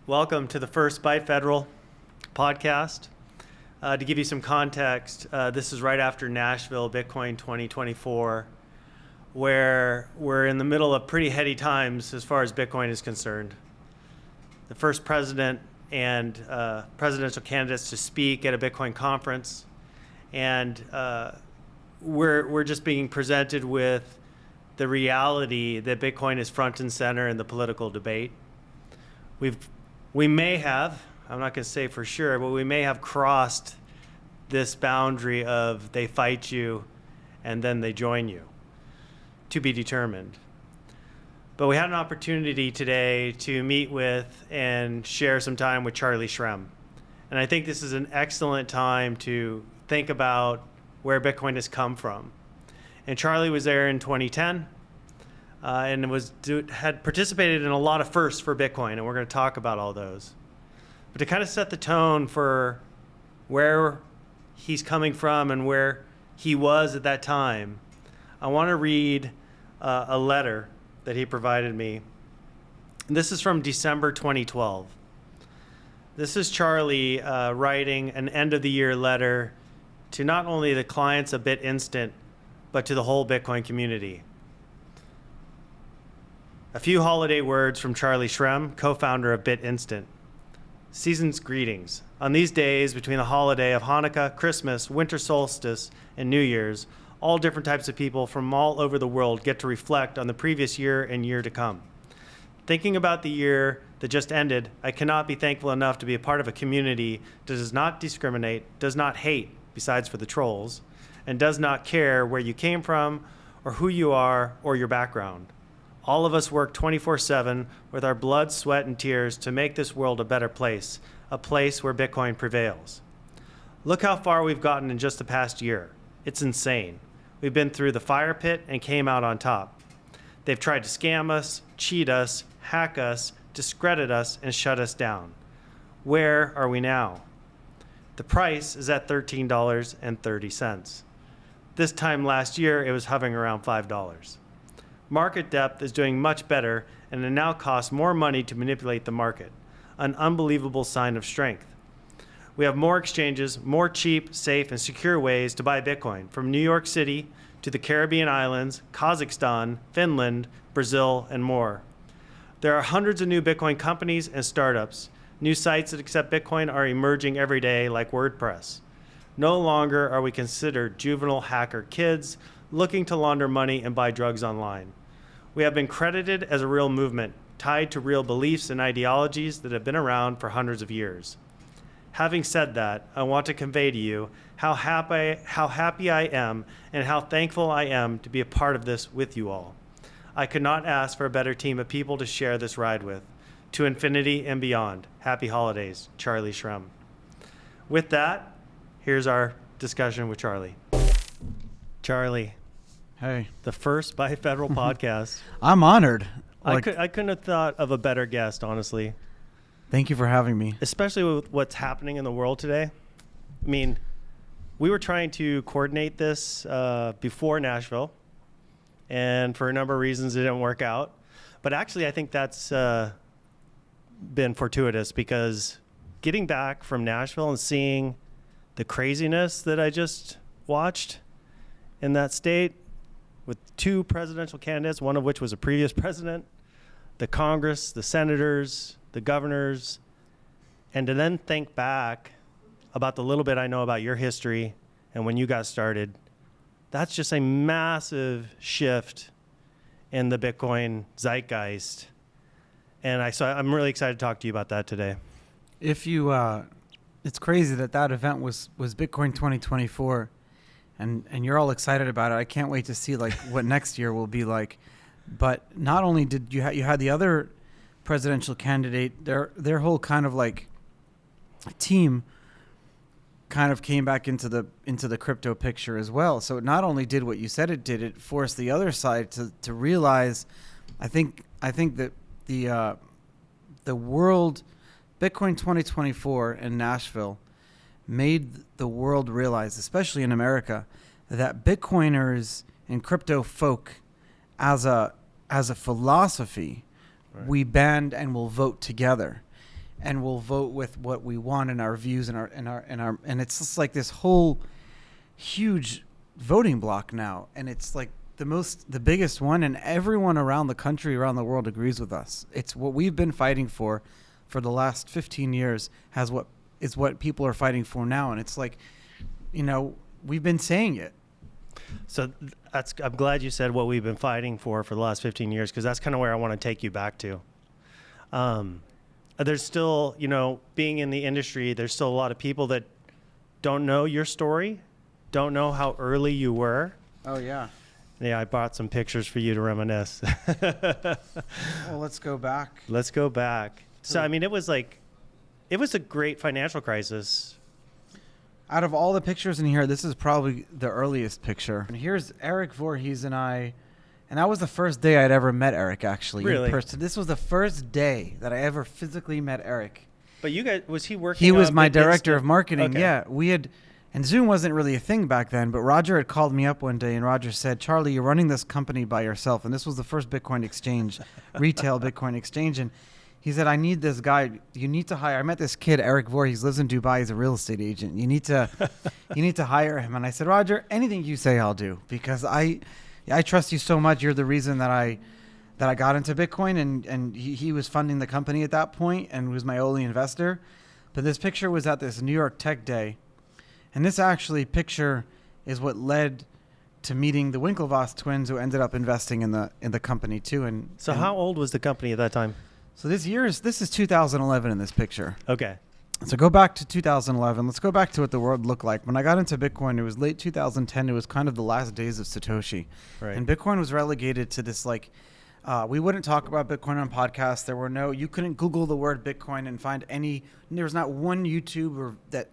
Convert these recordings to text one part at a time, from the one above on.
Welcome to the first Byte Federal podcast. To give you some context, this is right after Nashville Bitcoin 2024, where we're in the middle of pretty heady times as far as Bitcoin is concerned. The first president and presidential candidates to speak at a Bitcoin conference, and we're just being presented with the reality that Bitcoin is front and center in the political debate. We may have, I'm not going to say for sure, but we may have crossed this boundary of they fight you and then they join you, to be determined. But we had an opportunity today to meet with and share some time with Charlie Shrem. And I think this is an excellent time to think about where Bitcoin has come from. And Charlie was there in 2010. And had participated in a lot of firsts for Bitcoin, and we're going to talk about all those. But to kind of set the tone for where he's coming from and where he was at that time, I want to read a letter that he provided me. And this is from December 2012. This is Charlie writing an end-of-the-year letter to not only the clients of BitInstant, but to the whole Bitcoin community. A few holiday words from Charlie Shrem, co-founder of BitInstant. Season's greetings. On these days between the holiday of Hanukkah, Christmas, winter solstice, and New Year's, all different types of people from all over the world get to reflect on the previous year and year to come. Thinking about the year that just ended, I cannot be thankful enough to be a part of a community that does not discriminate, does not hate, besides for the trolls, and does not care where you came from or who you are or your background. All of us work 24/7 with our blood, sweat, and tears to make this world a better place, a place where Bitcoin prevails. Look how far we've gotten in just the past year. It's insane. We've been through the fire pit and came out on top. They've tried to scam us, cheat us, hack us, discredit us, and shut us down. Where are we now? The price is at $13.30. This time last year, it was hovering around $5. Market depth is doing much better, and it now costs more money to manipulate the market, an unbelievable sign of strength. We have more exchanges, more cheap, safe, and secure ways to buy Bitcoin, from New York City to the Caribbean islands, Kazakhstan, Finland, Brazil, and more. There are hundreds of new Bitcoin companies and startups. New sites that accept Bitcoin are emerging every day, like WordPress. No longer are we considered juvenile hacker kids looking to launder money and buy drugs online. We have been credited as a real movement, tied to real beliefs and ideologies that have been around for hundreds of years. Having said that, I want to convey to you how happy I am and how thankful I am to be a part of this with you all. I could not ask for a better team of people to share this ride with. To infinity and beyond. Happy holidays, Charlie Shrem. With that, here's our discussion with Charlie. Charlie. Hey. The first Byte Federal podcast. I'm honored. I couldn't have thought of a better guest, honestly. Thank you for having me. Especially with what's happening in the world today. I mean, we were trying to coordinate this before Nashville, and for a number of reasons it didn't work out. But actually, I think that's been fortuitous, because getting back from Nashville and seeing the craziness that I just watched in that state, with two presidential candidates, one of which was a previous president, the Congress, the senators, the governors, and to then think back about the little bit I know about your history and when you got started, that's just a massive shift in the Bitcoin zeitgeist. And so I'm really excited to talk to you about that today. If you, it's crazy that event was Bitcoin 2024. And you're all excited about it. I can't wait to see like what next year will be like. But not only did you had the other presidential candidate, their whole kind of like team kind of came back into the crypto picture as well. So it not only did what you said it did, it forced the other side to realize. I think that the world, Bitcoin 2024 in Nashville, made the world realize, especially in America, that Bitcoiners and crypto folk as a philosophy, right, we band and will vote together. and we'll vote with what we want and our views and it's just like this whole huge voting block now, and it's like the biggest one, and everyone around the country, around the world agrees with us. It's what we've been fighting for the last 15 years is what people are fighting for now, and it's like, we've been saying it. So I'm glad you said what we've been fighting for the last 15 years, because that's kind of where I want to take you back to. There's still, being in the industry, there's still a lot of people that don't know your story, don't know how early you were. Oh, yeah. Yeah, I brought some pictures for you to reminisce. Well, let's go back. So, I mean, it was a great financial crisis. Out of all the pictures in here, this is probably the earliest picture. And here's Eric Voorhees and I. And that was the first day I'd ever met Eric, actually. Really? In person. This was the first day that I ever physically met Eric. But you guys, was he working? He was my BitInstant? director of marketing. Okay. Yeah, and Zoom wasn't really a thing back then, but Roger had called me up one day, and Roger said, "Charlie, you're running this company by yourself." And this was the first Bitcoin exchange, retail Bitcoin exchange. And he said, "I need this guy. You need to hire." I met this kid, Eric Voorhees, lives in Dubai. He's a real estate agent. You need to hire him. And I said, "Roger, anything you say, I'll do, because I trust you so much. You're the reason that I got into Bitcoin." And he was funding the company at that point and was my only investor. But this picture was at this New York Tech Day. And this picture is what led to meeting the Winklevoss twins, who ended up investing in the company too. And how old was the company at that time? So this is 2011 in this picture. Okay. So go back to 2011. Let's go back to what the world looked like. When I got into Bitcoin, it was late 2010. It was kind of the last days of Satoshi. Right. And Bitcoin was relegated to this, we wouldn't talk about Bitcoin on podcasts. You couldn't Google the word Bitcoin and find there was not one YouTuber that,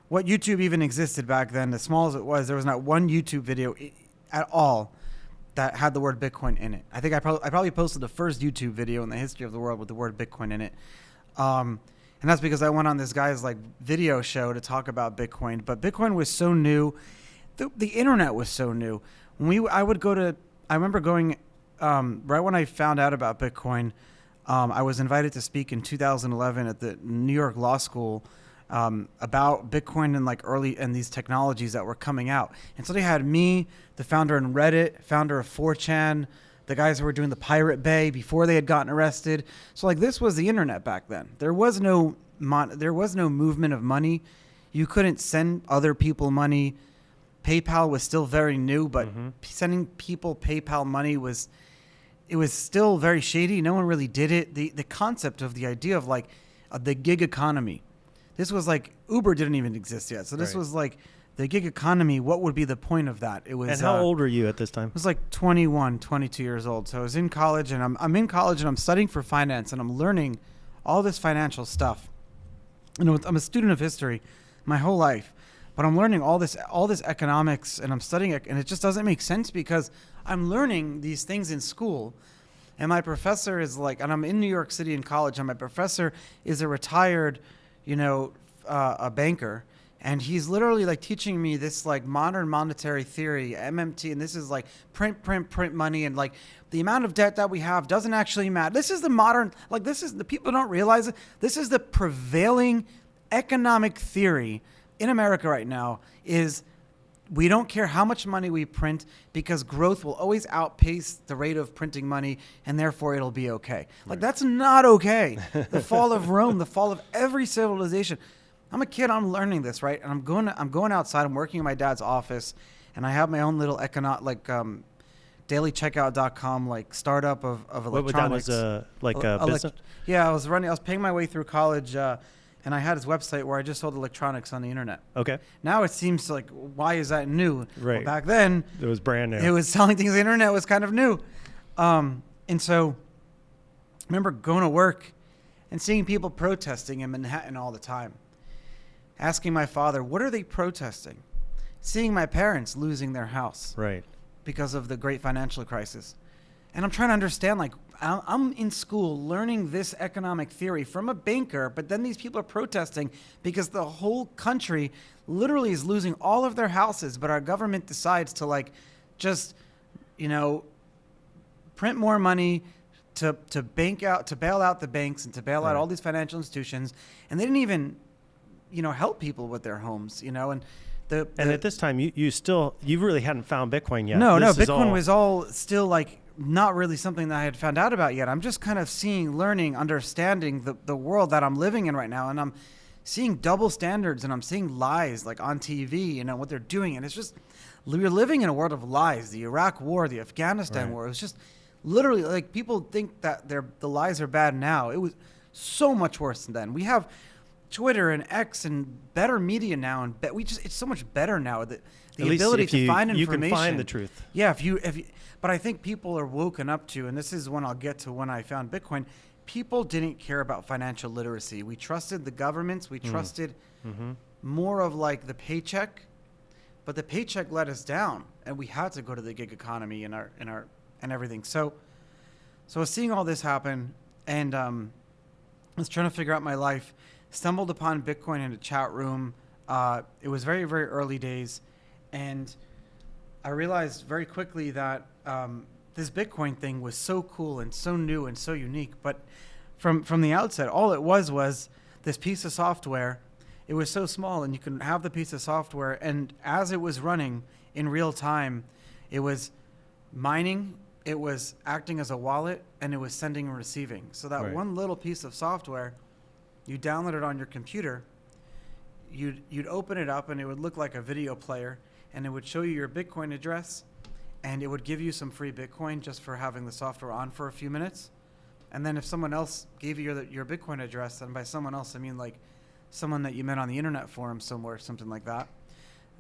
what YouTube even existed back then, as small as it was, there was not one YouTube video at all that had the word Bitcoin in it. I think I probably posted the first YouTube video in the history of the world with the word Bitcoin in it. And that's because I went on this guy's video show to talk about Bitcoin. But Bitcoin was so new. The internet was so new. I remember going, right when I found out about Bitcoin, I was invited to speak in 2011 at the New York Law School about Bitcoin and these technologies that were coming out. And so they had me, the founder of Reddit, founder of 4chan, the guys who were doing the Pirate Bay before they had gotten arrested. So this was the internet back then. There was no movement of money. You couldn't send other people money. PayPal was still very new, but sending people PayPal money was still very shady. No one really did it. The concept of the idea of the gig economy. This was Uber didn't even exist yet. So this was the gig economy. What would be the point of that? It was. And how old were you at this time? I was 21, 22 years old. So I was in college, and I'm in college, and I'm studying for finance, and I'm learning all this financial stuff. I'm a student of history my whole life, but I'm learning all this economics, and I'm studying it, and it just doesn't make sense because I'm learning these things in school. And my professor is and I'm in New York City in college, and my professor is a retired, a banker, and he's literally teaching me this modern monetary theory, MMT, and this is print money, and the amount of debt that we have doesn't actually matter. This is the modern, this is the people don't realize it. This is the prevailing economic theory in America right now is we don't care how much money we print because growth will always outpace the rate of printing money, and therefore it'll be okay. That's not okay. The fall of Rome, the fall of every civilization. I'm a kid. I'm learning this, right? And I'm going outside. I'm working in my dad's office, and I have my own little dailycheckout.com startup of electronics. That was a business? Yeah, I was paying my way through college. And I had his website where I just sold electronics on the internet. Okay. Now it seems why is that new? Right. Well, back then, it was brand new. It was selling things on the internet was kind of new. And so I remember going to work and seeing people protesting in Manhattan all the time. Asking my father, what are they protesting? Seeing my parents losing their house. Right. Because of the great financial crisis. And I'm trying to understand, I'm in school learning this economic theory from a banker, but then these people are protesting because the whole country literally is losing all of their houses, but our government decides to just, print more money, to bail out the banks and to bail out all these financial institutions, and they didn't even, help people with their homes, and at this time you really hadn't found Bitcoin yet. No, Bitcoin was all still like not really something that I had found out about yet. I'm just kind of learning, understanding the world that I'm living in right now, and I'm seeing double standards and I'm seeing lies like on TV, what they're doing, and it's just we're living in a world of lies. The Iraq War, the Afghanistan war, it was just literally like people think that the lies are bad now. It was so much worse than then. We have Twitter and X and better media now, and it's so much better now. The ability to find information. You can find the truth. Yeah, but I think people are woken up to, and this is when I'll get to when I found Bitcoin. People didn't care about financial literacy. We trusted the governments. We trusted more of like the paycheck, but the paycheck let us down, and we had to go to the gig economy and everything. So I was seeing all this happen, and I was trying to figure out my life. Stumbled upon Bitcoin in a chat room. It was very, very early days, and I realized very quickly that this Bitcoin thing was so cool and so new and so unique. But from the outset, all it was this piece of software. It was so small, and you can have the piece of software, and as it was running in real time, it was mining, it was acting as a wallet, and it was sending and receiving. So that one little piece of software, you download it on your computer, you'd open it up, and it would look like a video player, and it would show you your Bitcoin address, and it would give you some free Bitcoin just for having the software on for a few minutes. And then if someone else gave you your Bitcoin address, and by someone else I mean like someone that you met on the internet forum somewhere, something like that,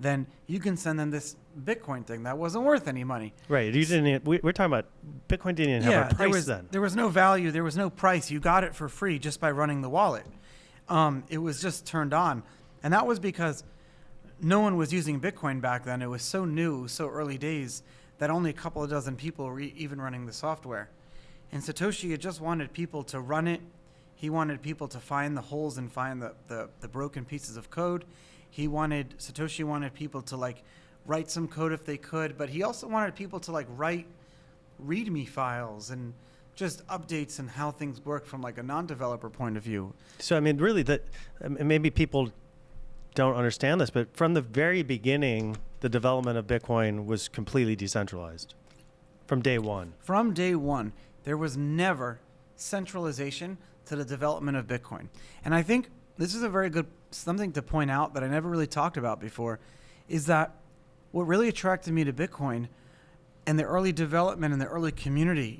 then you can send them this Bitcoin thing that wasn't worth any money. Right. We're talking about Bitcoin didn't even have a price then. There was no value. There was no price. You got it for free just by running the wallet. It was just turned on. And that was because no one was using Bitcoin back then. It was so new, so early days, that only a couple of dozen people were even running the software. And Satoshi had just wanted people to run it. He wanted people to find the holes and find the broken pieces of code. Satoshi wanted people to like write some code if they could, but he also wanted people to like write README files and just updates and how things work from like a non-developer point of view. So I mean, really, maybe people don't understand this, but from the very beginning, the development of Bitcoin was completely decentralized from day one. From day one, there was never centralization to the development of Bitcoin. And I think this is a very good something to point out that I never really talked about before, is that what really attracted me to Bitcoin and the early development and the early community,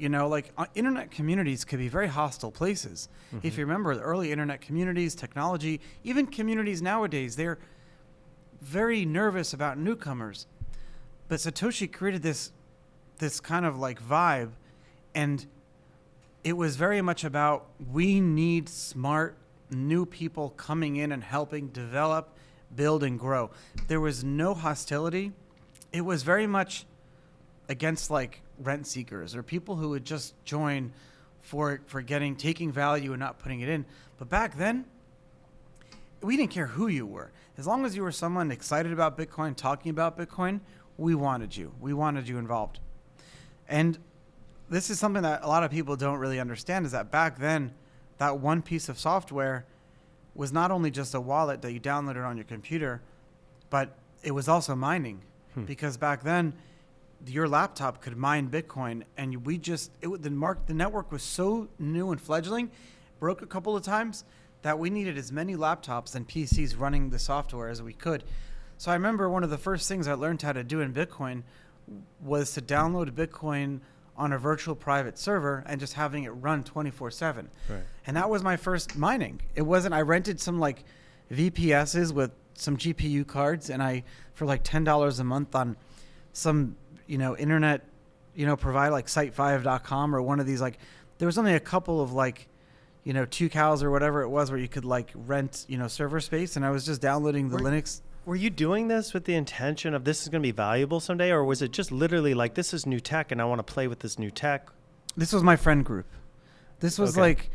internet communities could be very hostile places. Mm-hmm. If you remember the early internet communities, technology, even communities nowadays, they're very nervous about newcomers. But Satoshi created this kind of like vibe, and it was very much about we need smart new people coming in and helping develop, build, and grow. There was no hostility. It was very much against like rent seekers or people who would just join for taking value and not putting it in. But back then, we didn't care who you were. As long as you were someone excited about Bitcoin, talking about Bitcoin, we wanted you. We wanted you involved. And this is something that a lot of people don't really understand, is that back then, that one piece of software was not only just a wallet that you downloaded on your computer, but it was also mining. Because back then, your laptop could mine Bitcoin, and the network was so new and fledgling, broke a couple of times, that we needed as many laptops and PCs running the software as we could. So I remember one of the first things I learned how to do in Bitcoin was to download Bitcoin on a virtual private server and just having it run 24/7. Right. And that was my first mining. It wasn't, I rented some like VPSs with some GPU cards, and for like $10 a month on some, internet, provider like site5.com or one of these, like, there was only a couple of like, 2cows or whatever it was where you could like rent, server space. And I was just downloading the Linux. Were you doing this with the intention of this is going to be valuable someday? Or was it just literally like, this is new tech and I want to play with this new tech? This was my friend group. This was like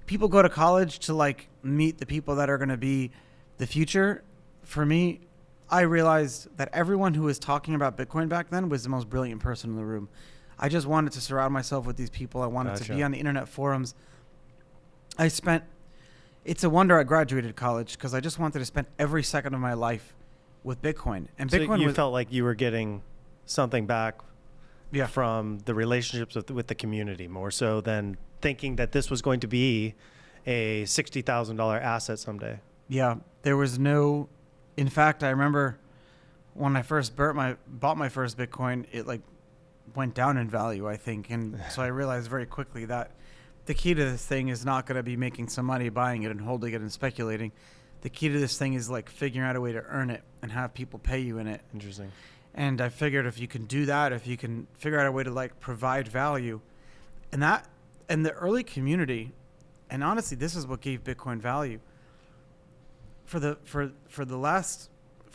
people go to college to like meet the people that are going to be the future. For me, I realized that everyone who was talking about Bitcoin back then was the most brilliant person in the room. I just wanted to surround myself with these people. I wanted to be on the internet forums. It's a wonder I graduated college, because I just wanted to spend every second of my life with Bitcoin. And so Bitcoin you felt like you were getting something back from the relationships with the community, more so than thinking that this was going to be a $60,000 asset someday. Yeah, there was no. In fact, I remember when I first bought my first Bitcoin, it like went down in value, I think, and so I realized very quickly that the key to this thing is not going to be making some money buying it and holding it and speculating. The key to this thing is like figuring out a way to earn it and have people pay you in it. Interesting. And I figured if you can do that, if you can figure out a way to like provide value, and the early community, and honestly, this is what gave Bitcoin value. For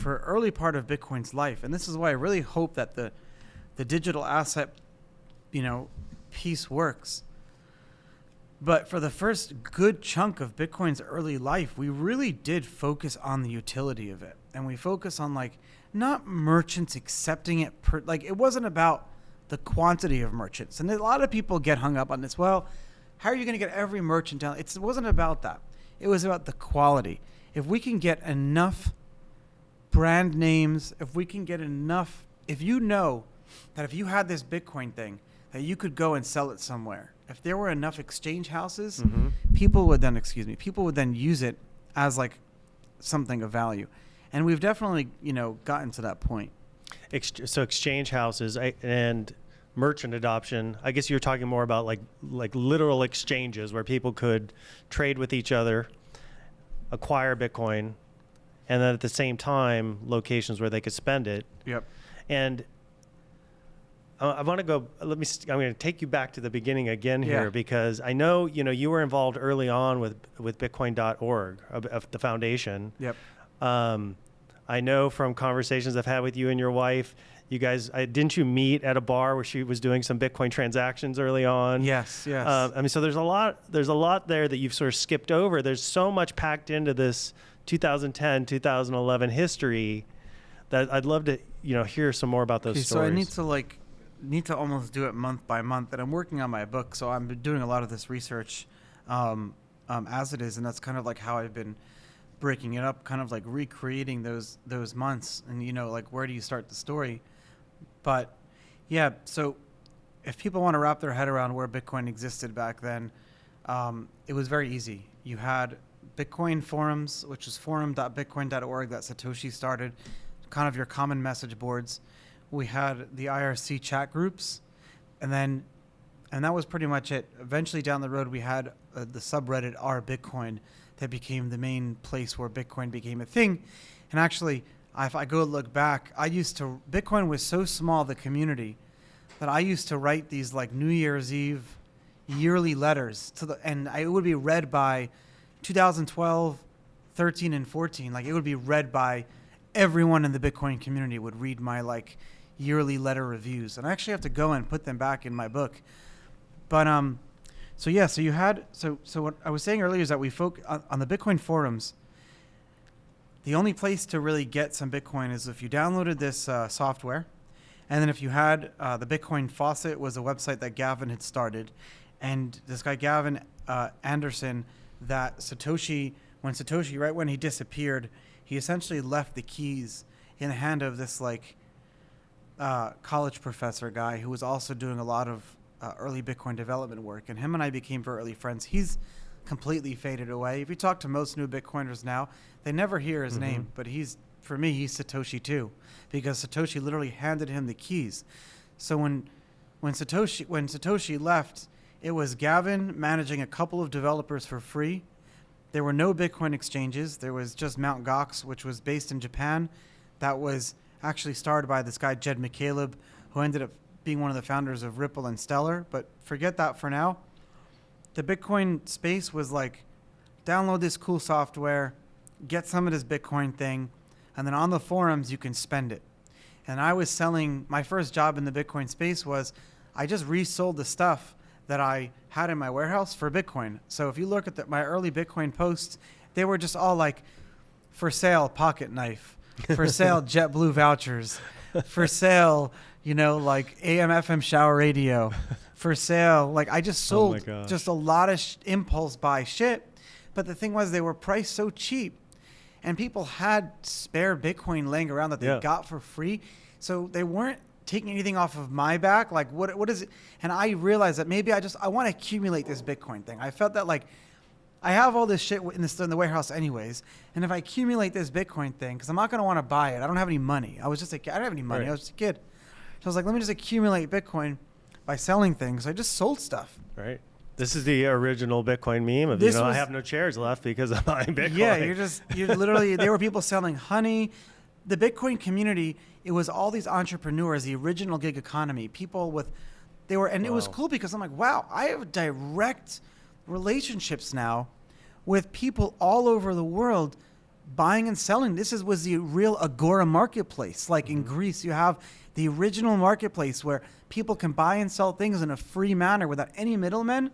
early part of Bitcoin's life, and this is why I really hope that the digital asset, piece works. But for the first good chunk of Bitcoin's early life, we really did focus on the utility of it, and we focus on like not merchants accepting it. It wasn't about the quantity of merchants, and a lot of people get hung up on this. Well, how are you going to get every merchant down? It wasn't about that. It was about the quality. If we can get enough brand names, if you know that if you had this Bitcoin thing, that you could go and sell it somewhere. If there were enough exchange houses, people would then use it as like something of value. And we've definitely, gotten to that point. So exchange houses and merchant adoption, I guess you're talking more about like literal exchanges where people could trade with each other, acquire Bitcoin, and then at the same time, locations where they could spend it. Yep. And I want to go, I'm going to take you back to the beginning again here, because I know, you were involved early on with Bitcoin.org, of the foundation. Yep. I know from conversations I've had with you and your wife, you guys, didn't you meet at a bar where she was doing some Bitcoin transactions early on? Yes. So there's a lot there that you've sort of skipped over. There's so much packed into this 2010, 2011 history that I'd love to, hear some more about those stories. So I need to almost do it month by month, and I'm working on my book, so I'm doing a lot of this research as it is, and that's kind of like how I've been breaking it up, kind of like recreating those months, and where do you start the story? But yeah, so if people want to wrap their head around where Bitcoin existed back then, it was very easy. You had Bitcoin forums, which is forum.bitcoin.org that Satoshi started, kind of your common message boards. We had the IRC chat groups, and that was pretty much it. Eventually down the road, we had the subreddit r/Bitcoin that became the main place where Bitcoin became a thing. And actually, if I go look back, Bitcoin was so small, the community, that I used to write these like New Year's Eve yearly letters and it would be read by 2012, 13, and 14. Like it would be read by everyone in the Bitcoin community would read my like yearly letter reviews. And I actually have to go and put them back in my book. But so what I was saying earlier is that we focus on the Bitcoin forums. The only place to really get some Bitcoin is if you downloaded this software, and then if you had the Bitcoin Faucet was a website that Gavin had started, and this guy Gavin Anderson, that when he disappeared, he essentially left the keys in the hand of this like college professor guy who was also doing a lot of early Bitcoin development work, and him and I became very early friends. He's completely faded away. If you talk to most new Bitcoiners now, they never hear his name, but he's Satoshi too, because Satoshi literally handed him the keys. So when Satoshi left, it was Gavin managing a couple of developers for free. There were no Bitcoin exchanges. There was just Mt. Gox, which was based in Japan. That was actually started by this guy, Jed McCaleb, who ended up being one of the founders of Ripple and Stellar. But forget that for now. The Bitcoin space was like, download this cool software, get some of this Bitcoin thing, and then on the forums, you can spend it. And I was selling, my first job in the Bitcoin space was, I just resold the stuff that I had in my warehouse for Bitcoin. So if you look at my early Bitcoin posts, they were just all like, for sale pocket knife, for sale JetBlue vouchers, for sale, like AM FM shower radio for sale. Like I just Oh my sold gosh. just a lot of impulse buy shit. But the thing was they were priced so cheap and people had spare Bitcoin laying around that they Yeah. got for free. So they weren't taking anything off of my back. Like what is it? And I realized that maybe I want to accumulate this Bitcoin thing. I felt that like I have all this shit in the warehouse anyways. And if I accumulate this Bitcoin thing, because I'm not going to want to buy it. I don't have any money. I was just like, I don't have any money. Right. I was just a kid. So I was like, let me just accumulate Bitcoin by selling things. I just sold stuff. Right. This is the original Bitcoin meme of, This I was- have no chairs left because I'm buying Bitcoin. Yeah, you're literally, there were people selling honey. The Bitcoin community, it was all these entrepreneurs, the original gig economy, people with, it was Wow. cool because I'm like, wow, I have direct relationships now with people all over the world buying and selling. Was the real Agora marketplace. Like in Greece, you have the original marketplace where people can buy and sell things in a free manner without any middlemen.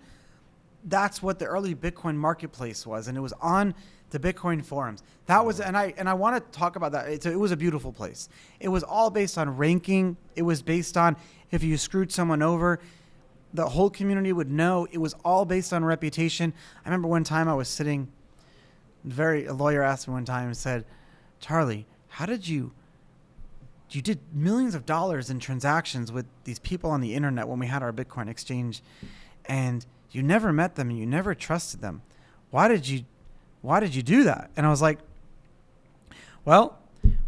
That's what the early Bitcoin marketplace was, and it was on the Bitcoin forums. That was, and I want to talk about that. It was a beautiful place. It was all based on ranking. It was based on if you screwed someone over, the whole community would know. It was all based on reputation. I remember one time I was sitting. A lawyer asked me one time and said, "Charlie, how did you did millions of dollars in transactions with these people on the internet when we had our Bitcoin exchange, and you never met them and you never trusted them. Why did you do that?" And I was like, well,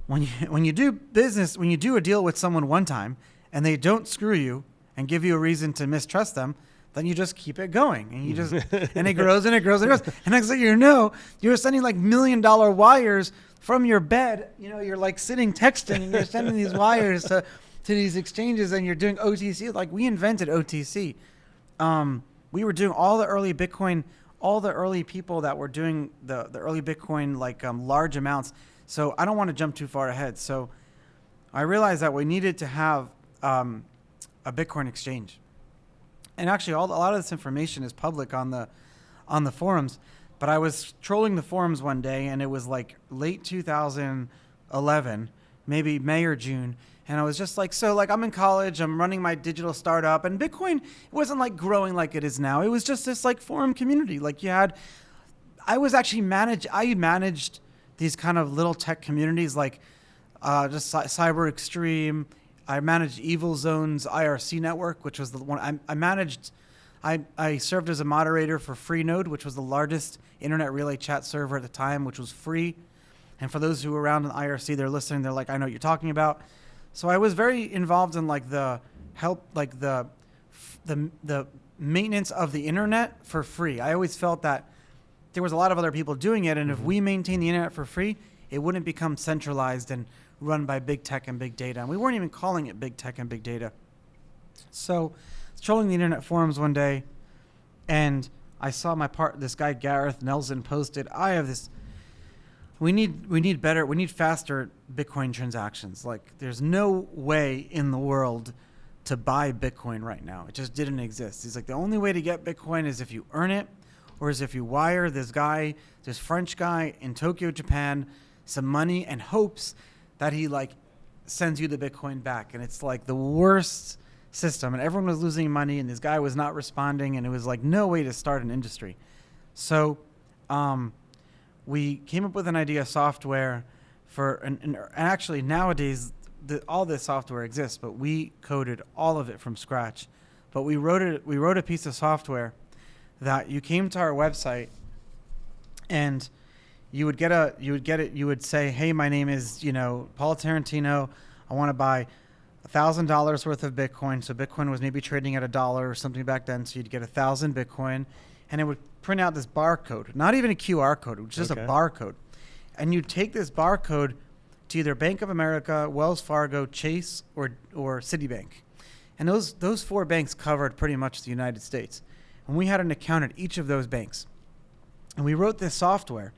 when you do business, when you do a deal with someone one time and they don't screw you and give you a reason to mistrust them, then you just keep it going and you just, and it grows and it grows and it grows. And next thing you know, you're sending like $1 million wires from your bed. You're like sitting texting and you're sending these wires to these exchanges and you're doing OTC. Like we invented OTC. We were doing all the early Bitcoin, all the early people that were doing the early Bitcoin, like large amounts. So I don't want to jump too far ahead. So I realized that we needed to have a Bitcoin exchange. And actually, a lot of this information is public on the forums. But I was trolling the forums one day, and it was like late 2011, maybe May or June. And I was just like, I'm in college, I'm running my digital startup, and Bitcoin, it wasn't like growing like it is now. It was just this like forum community. Like I managed these kind of little tech communities, like just Cyber Extreme. I managed Evil Zone's IRC network, which was the one I served as a moderator for Freenode, which was the largest internet relay chat server at the time, which was free. And for those who were around in IRC, they're listening, they're like, I know what you're talking about. So I was very involved in like the maintenance of the internet for free. I always felt that there was a lot of other people doing it, and if we maintained the internet for free, it wouldn't become centralized and run by big tech and big data. And we weren't even calling it big tech and big data. So I was trolling the internet forums one day, and I saw this guy Gareth Nelson posted, I have this, we need faster Bitcoin transactions. Like there's no way in the world to buy Bitcoin right now. It just didn't exist. He's like, the only way to get Bitcoin is if you earn it, or is if you wire this French guy in Tokyo, Japan, some money and hopes that he like sends you the Bitcoin back. And it's like the worst system, and everyone was losing money, and this guy was not responding, and it was like no way to start an industry. So we came up with an idea software for, and actually nowadays all this software exists, but we coded all of it from scratch. But we wrote a piece of software that you came to our website and you would say, hey, my name is, Paul Tarantino. I want to buy $1,000 worth of Bitcoin. So Bitcoin was maybe trading at $1 or something back then. So you'd get 1,000 Bitcoin, and it would print out this barcode, not even a QR code, it was just a barcode. And you'd take this barcode to either Bank of America, Wells Fargo, Chase, or Citibank. And those four banks covered pretty much the United States. And we had an account at each of those banks. And we wrote this software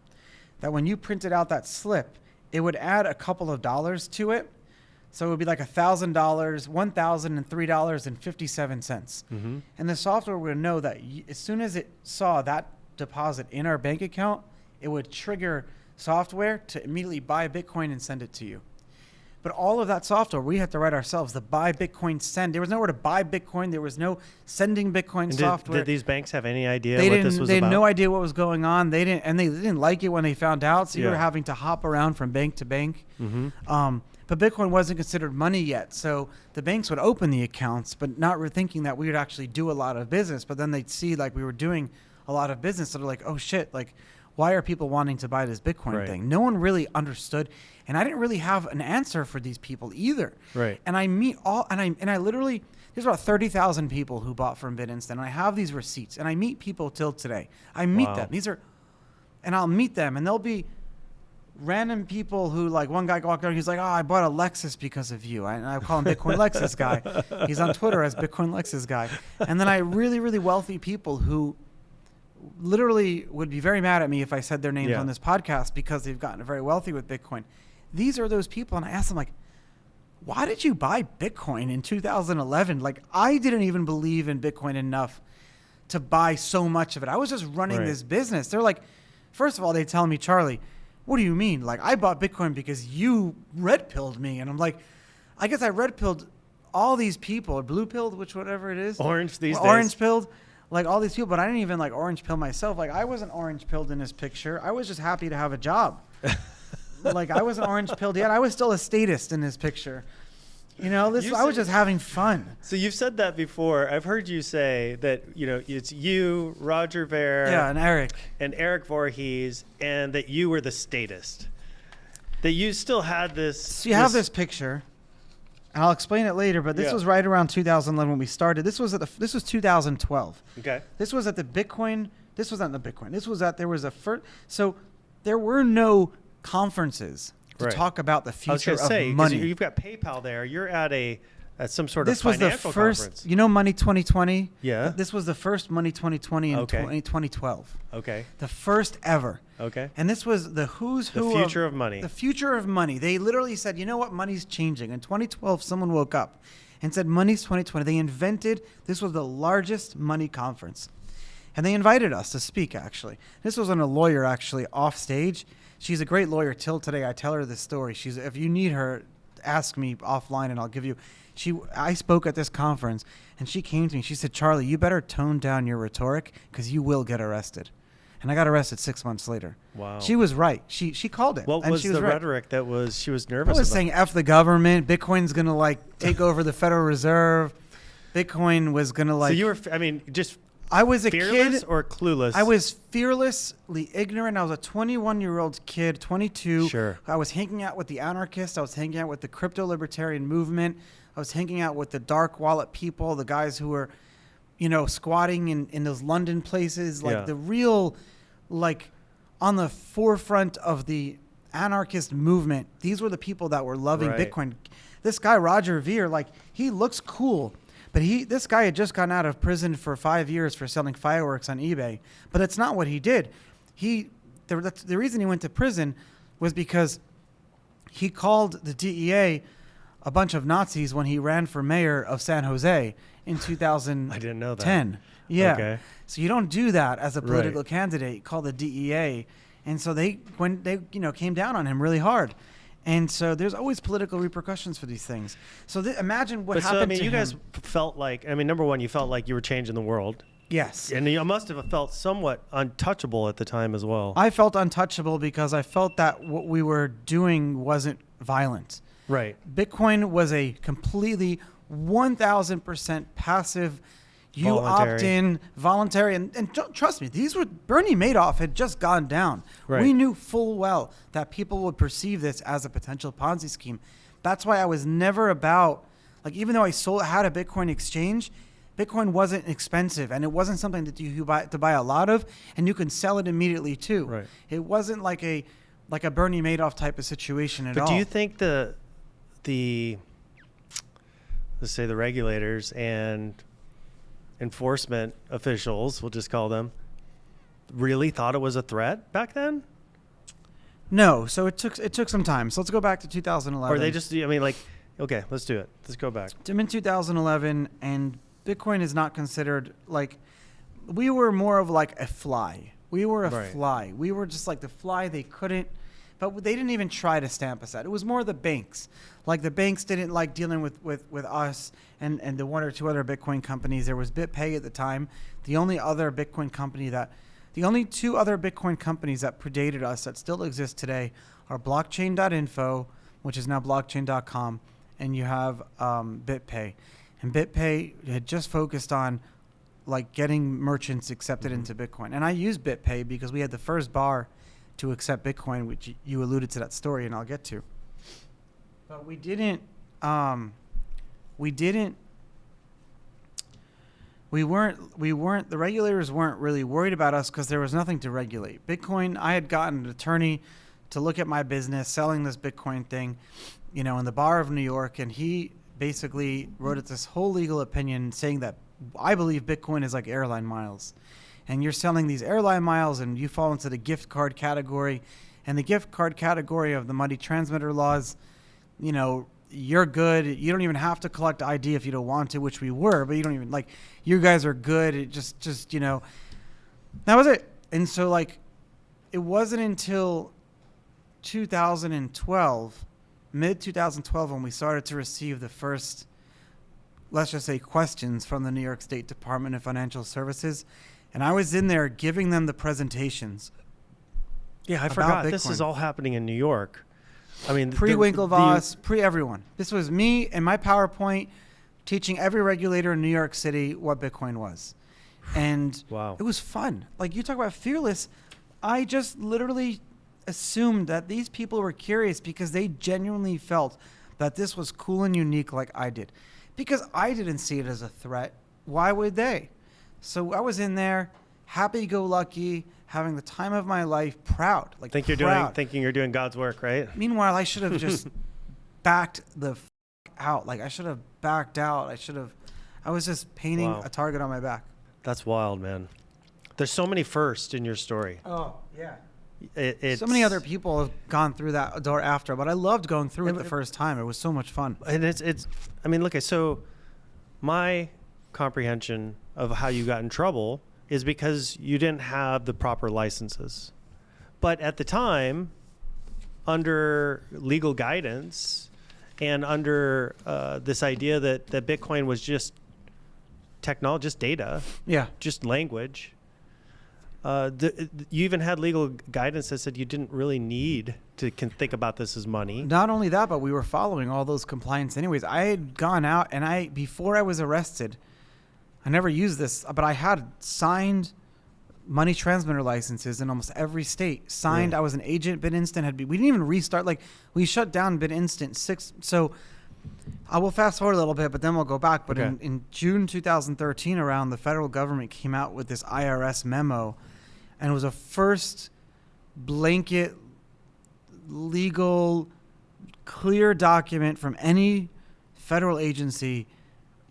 that when you printed out that slip, it would add a couple of dollars to it. So it would be like $1,000, $1,003.57. Mm-hmm. And the software would know that as soon as it saw that deposit in our bank account, it would trigger software to immediately buy Bitcoin and send it to you. But all of that software we had to write ourselves. The buy Bitcoin, send. There was nowhere to buy Bitcoin. There was no sending Bitcoin And software. did these banks have any idea They what didn't. this was They about? had no idea what was going on. They didn't like it when they found out. So you Yeah. were having to hop around from bank to bank. Mm-hmm. But Bitcoin wasn't considered money yet. So the banks would open the accounts, but not thinking that we would actually do a lot of business. But then they'd see like we were doing a lot of business. So they're like, oh shit, like why are people wanting to buy this Bitcoin Right. thing? No one really understood. And I didn't really have an answer for these people either. Right. And I meet all, and I literally, there's about 30,000 people who bought from BitInstant. And I have these receipts and I meet people till today. I meet Wow. them. And I'll meet them and they'll be random people who, like, one guy walked out, he's like, oh, I bought a Lexus because of you. And I call him Bitcoin Lexus guy. He's on Twitter as Bitcoin Lexus guy. And then I really, really wealthy people who literally would be very mad at me if I said their names Yeah. on this podcast because they've gotten very wealthy with Bitcoin. These are those people. And I asked them, like, why did you buy Bitcoin in 2011? Like, I didn't even believe in Bitcoin enough to buy so much of it. I was just running Right. this business. They're like, first of all, they tell me, Charlie, what do you mean? Like, I bought Bitcoin because you red-pilled me. And I'm like, I guess I red-pilled all these people, or blue-pilled, which whatever it is. Orange these days. Orange-pilled, like all these people. But I didn't even like orange-pill myself. Like, I wasn't orange-pilled in this picture. I was just happy to have a job. Like, I wasn't orange-pilled yet. I was still a statist in this picture. You know, I was just having fun. So you've said that before. I've heard you say that, it's you, Roger Ver, Yeah, and Eric. and Eric Voorhees, and that you were the statist. That you still had this. So you have this picture, and I'll explain it later. But this Yeah. was right around 2011 when we started. This was 2012. Okay. This was at the Bitcoin. This was not the Bitcoin. This was at there was a first. So there were no conferences to Right. talk about the I was future going to say, of 'cause money. you've got PayPal there. You're at some sort This of was the financial first. conference. You know, Money 2020. Yeah. This was the first Money 2020 in Okay. 2012. Okay. The first ever. Okay. And this was the who's The who future of money. The future of money. They literally said, you know what, money's changing. In 2012, someone woke up and said, money's 2020. They invented, this was the largest money conference. And they invited us to speak, actually. This was on a lawyer, actually, off stage. She's a great lawyer till today. I tell her this story. If you need her, ask me offline and I'll give you. I spoke at this conference and she came to me. She said, Charlie, you better tone down your rhetoric because you will get arrested. And I got arrested 6 months later. Wow. She was right. She called it. What and was she the right. rhetoric she was I nervous was about? saying F the government. Bitcoin's going to like take over the Federal Reserve. Bitcoin was going to like. So you were, just I was a fearless kid. or clueless? I was fearlessly ignorant. I was a 21-year-old kid, 22. Sure. I was hanging out with the anarchists. I was hanging out with the crypto libertarian movement. I was hanging out with the dark wallet people, the guys who were, squatting in those London places, like Yeah. the real, like, on the forefront of the anarchist movement. These were the people that were loving Right. Bitcoin. This guy, Roger Ver, like, he looks cool. But this guy had just gotten out of prison for 5 years for selling fireworks on eBay. But that's not what he did. The reason he went to prison was because he called the DEA a bunch of Nazis when he ran for mayor of San Jose in 2010. I didn't know that. Yeah. Okay. So you don't do that as a political Right. candidate. Call the DEA. And so they came down on him really hard. And so there's always political repercussions for these things. So imagine what happened to him. you guys felt like, number one, you felt like you were changing the world. Yes. And you must have felt somewhat untouchable at the time as well. I felt untouchable because I felt that what we were doing wasn't violent. Right. Bitcoin was a completely 1,000% passive. You Voluntary. opt in, voluntary, and trust me, Bernie Madoff had just gone down. Right. We knew full well that people would perceive this as a potential Ponzi scheme. That's why I was never about, like, even though I had a Bitcoin exchange, Bitcoin wasn't expensive, and it wasn't something that you buy a lot of, and you can sell it immediately too. Right. It wasn't like a Bernie Madoff type of situation at all. But do you think the let's say the regulators and enforcement officials, we'll just call them, really thought it was a threat back then? No. So it took some time. So let's go back to 2011. Or they just, okay, let's do it. Let's go back. I'm in 2011, and Bitcoin is not considered like, we were more of like a fly. We were a Right. fly. We were just like the fly. But they didn't even try to stamp us out. It was more the banks. Like the banks didn't like dealing with us and the one or two other Bitcoin companies. There was BitPay at the time. The only two other Bitcoin companies that predated us that still exist today are blockchain.info, which is now blockchain.com, and you have BitPay. And BitPay had just focused on like getting merchants accepted into Bitcoin. And I used BitPay because we had the first bar to accept Bitcoin, which you alluded to that story, and I'll get to. But we weren't, the regulators weren't really worried about us because there was nothing to regulate. Bitcoin, I had gotten an attorney to look at my business, selling this Bitcoin thing, in the bar of New York, and he basically wrote it this whole legal opinion saying that I believe Bitcoin is like airline miles. And you're selling these airline miles and you fall into the gift card category. And the gift card category of the money transmitter laws, you're good. You don't even have to collect ID if you don't want to, which we were, but you don't even you guys are good. It just that was it. And so it wasn't until 2012, mid 2012, when we started to receive the first, let's just say, questions from the New York State Department of Financial Services. And I was in there giving them the presentations. Yeah, I forgot. Bitcoin. This is all happening in New York. I mean, pre-Winklevoss, pre-everyone. This was me and my PowerPoint teaching every regulator in New York City what Bitcoin was. And wow. It was fun. You talk about fearless. I just literally assumed that these people were curious because they genuinely felt that this was cool and unique like I did. Because I didn't see it as a threat. Why would they? So I was in there, happy-go-lucky, having the time of my life, proud. Thinking you're doing God's work, right? Meanwhile, I should have just backed the out. I should have backed out. I was just painting a target on my back. That's wild, man. There's so many firsts in your story. Oh, yeah. So many other people have gone through that door after, but I loved going through it the first time. It was so much fun. And so my comprehension of how you got in trouble is because you didn't have the proper licenses. But at the time, under legal guidance and under this idea that Bitcoin was just technology, just data, just language, you even had legal guidance that said you didn't really need to think about this as money. Not only that, but we were following all those compliance anyways. I had gone out and before I was arrested, I never used this, but I had signed money transmitter licenses in almost every state. Signed. Yeah. I was an agent. BitInstant we didn't even restart. We shut down BitInstant So I will fast forward a little bit, but then we'll go back. But okay. in June 2013, around, the federal government came out with this IRS memo, and it was a first blanket legal clear document from any federal agency,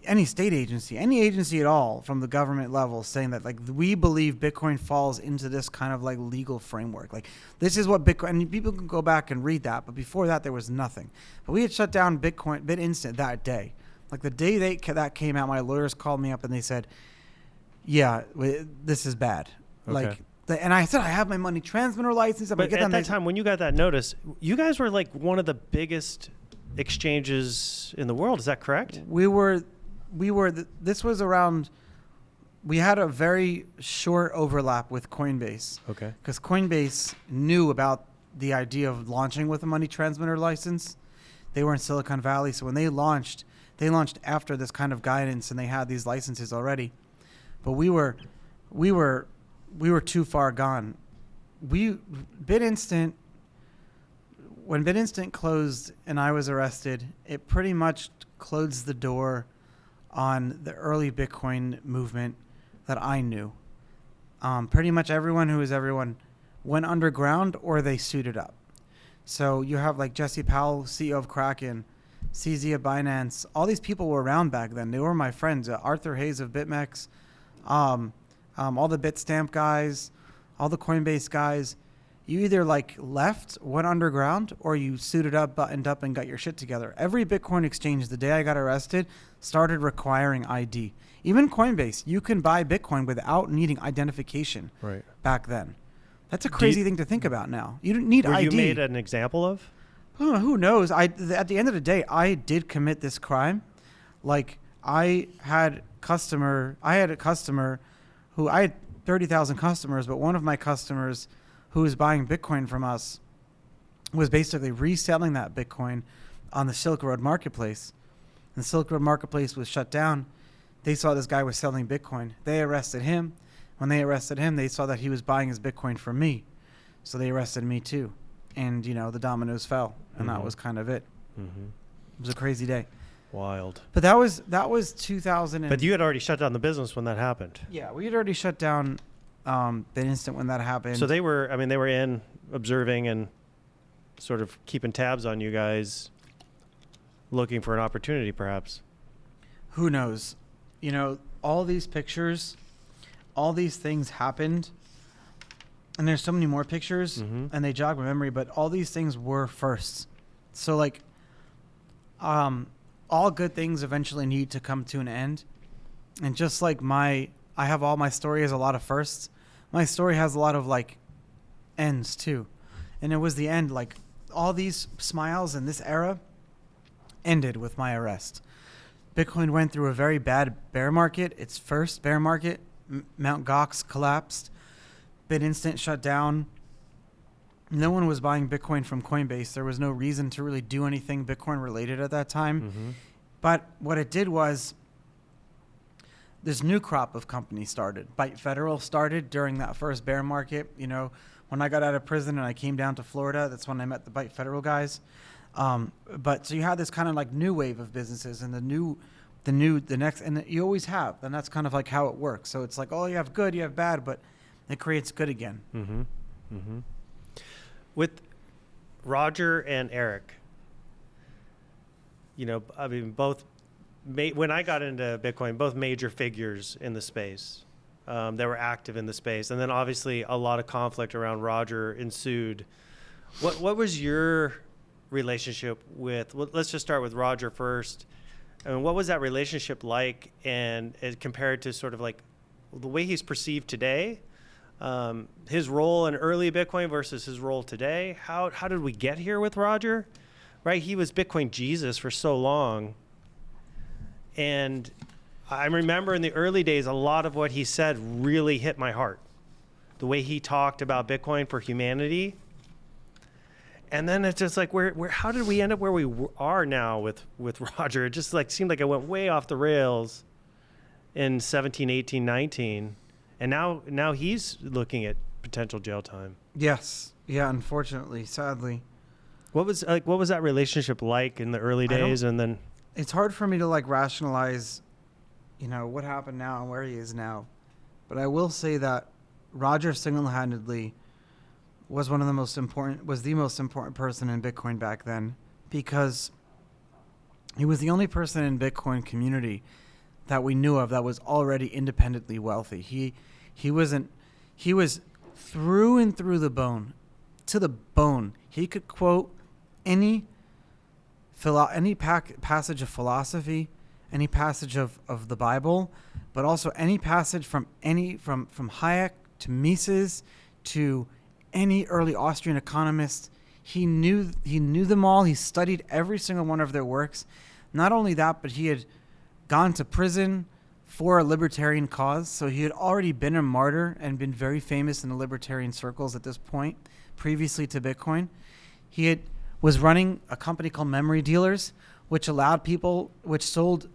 any state agency, any agency at all from the government level, saying that we believe Bitcoin falls into this kind of legal framework. This is what Bitcoin, and people can go back and read that, but before that there was nothing. But we had shut down BitInstant that day. The day that came out, my lawyers called me up and they said, yeah, this is bad. Okay. And I said, I have my money transmitter license. But at that time, when you got that notice, you guys were one of the biggest exchanges in the world. Is that correct? This was around, we had a very short overlap with Coinbase. Okay. Because Coinbase knew about the idea of launching with a money transmitter license. They were in Silicon Valley. So when they launched after this kind of guidance, and they had these licenses already. But we were too far gone. When BitInstant closed and I was arrested, it pretty much closed the door on the early Bitcoin movement that I knew. Pretty much everyone went underground or they suited up. So you have Jesse Powell, CEO of Kraken, CZ of Binance. All these people were around back then. They were my friends. Arthur Hayes of BitMEX, all the Bitstamp guys, all the Coinbase guys. You either left, went underground, or you suited up, buttoned up, and got your shit together. Every Bitcoin exchange, the day I got arrested, started requiring ID. Even Coinbase, you can buy Bitcoin without needing identification. Right. Back then. That's a crazy thing to think about now. You don't need Were ID. you made an example of? Who knows? At the end of the day, I did commit this crime. Like I had a customer who I had 30,000 customers, but one of my customers who was buying Bitcoin from us was basically reselling that Bitcoin on the Silk Road Marketplace. And the Silk Road Marketplace was shut down. They saw this guy was selling Bitcoin. They arrested him. When they arrested him, they saw that he was buying his Bitcoin from me. So they arrested me too. And, the dominoes fell. And that was kind of it. Mm-hmm. It was a crazy day. Wild. But that was 2000. But you had already shut down the business when that happened. Yeah, we had already shut down BitInstant when that happened. So they were in observing and sort of keeping tabs on you guys, looking for an opportunity perhaps. Who knows? All these pictures, all these things happened. And there's so many more pictures, and they jog my memory, but all these things were firsts. So, like, all good things eventually need to come to an end. And just like I have all my story as a lot of firsts, my story has a lot of, like, ends, too. And it was the end, like, all these smiles in this era ended with my arrest. Bitcoin went through a very bad bear market, its first bear market. Mt. Gox collapsed. BitInstant shut down. No one was buying Bitcoin from Coinbase. There was no reason to really do anything Bitcoin related at that time. Mm-hmm. But what it did was this new crop of companies started. Byte Federal started during that first bear market. When I got out of prison and I came down to Florida, that's when I met the Byte Federal guys. But so you had this kind of like new wave of businesses, and the next, and you always have, and that's kind of like how it works. So it's like, oh, you have good, you have bad, but it creates good again. Mm-hmm. Mm-hmm. With Roger and Eric, both, when I got into Bitcoin, both major figures in the space. They were active in the space. And then obviously a lot of conflict around Roger ensued. What was your relationship with, let's just start with Roger first. I mean, what was that relationship like, and compared to sort of like the way he's perceived today? His role in early Bitcoin versus his role today. How did we get here with Roger? Right, he was Bitcoin Jesus for so long, and I remember in the early days, a lot of what he said really hit my heart. The way he talked about Bitcoin for humanity, and then it's just like, how did we end up where we are now with Roger? It just like seemed like it went way off the rails in 17, 18, 19. And now he's looking at potential jail time. Yes. Yeah, unfortunately, sadly. What was that relationship like in the early days, and then? It's hard for me to like rationalize, what happened now and where he is now. But I will say that Roger single-handedly was the most important person in Bitcoin back then, because he was the only person in Bitcoin community that we knew of that was already independently wealthy. He was through and through to the bone. He could quote any passage of philosophy, any passage of the Bible, but also any passage from Hayek to Mises to any early Austrian economist. He knew them all. He studied every single one of their works. Not only that, but he had gone to prison for a libertarian cause. So he had already been a martyr and been very famous in the libertarian circles at this point, previously to Bitcoin. He was running a company called Memory Dealers, which sold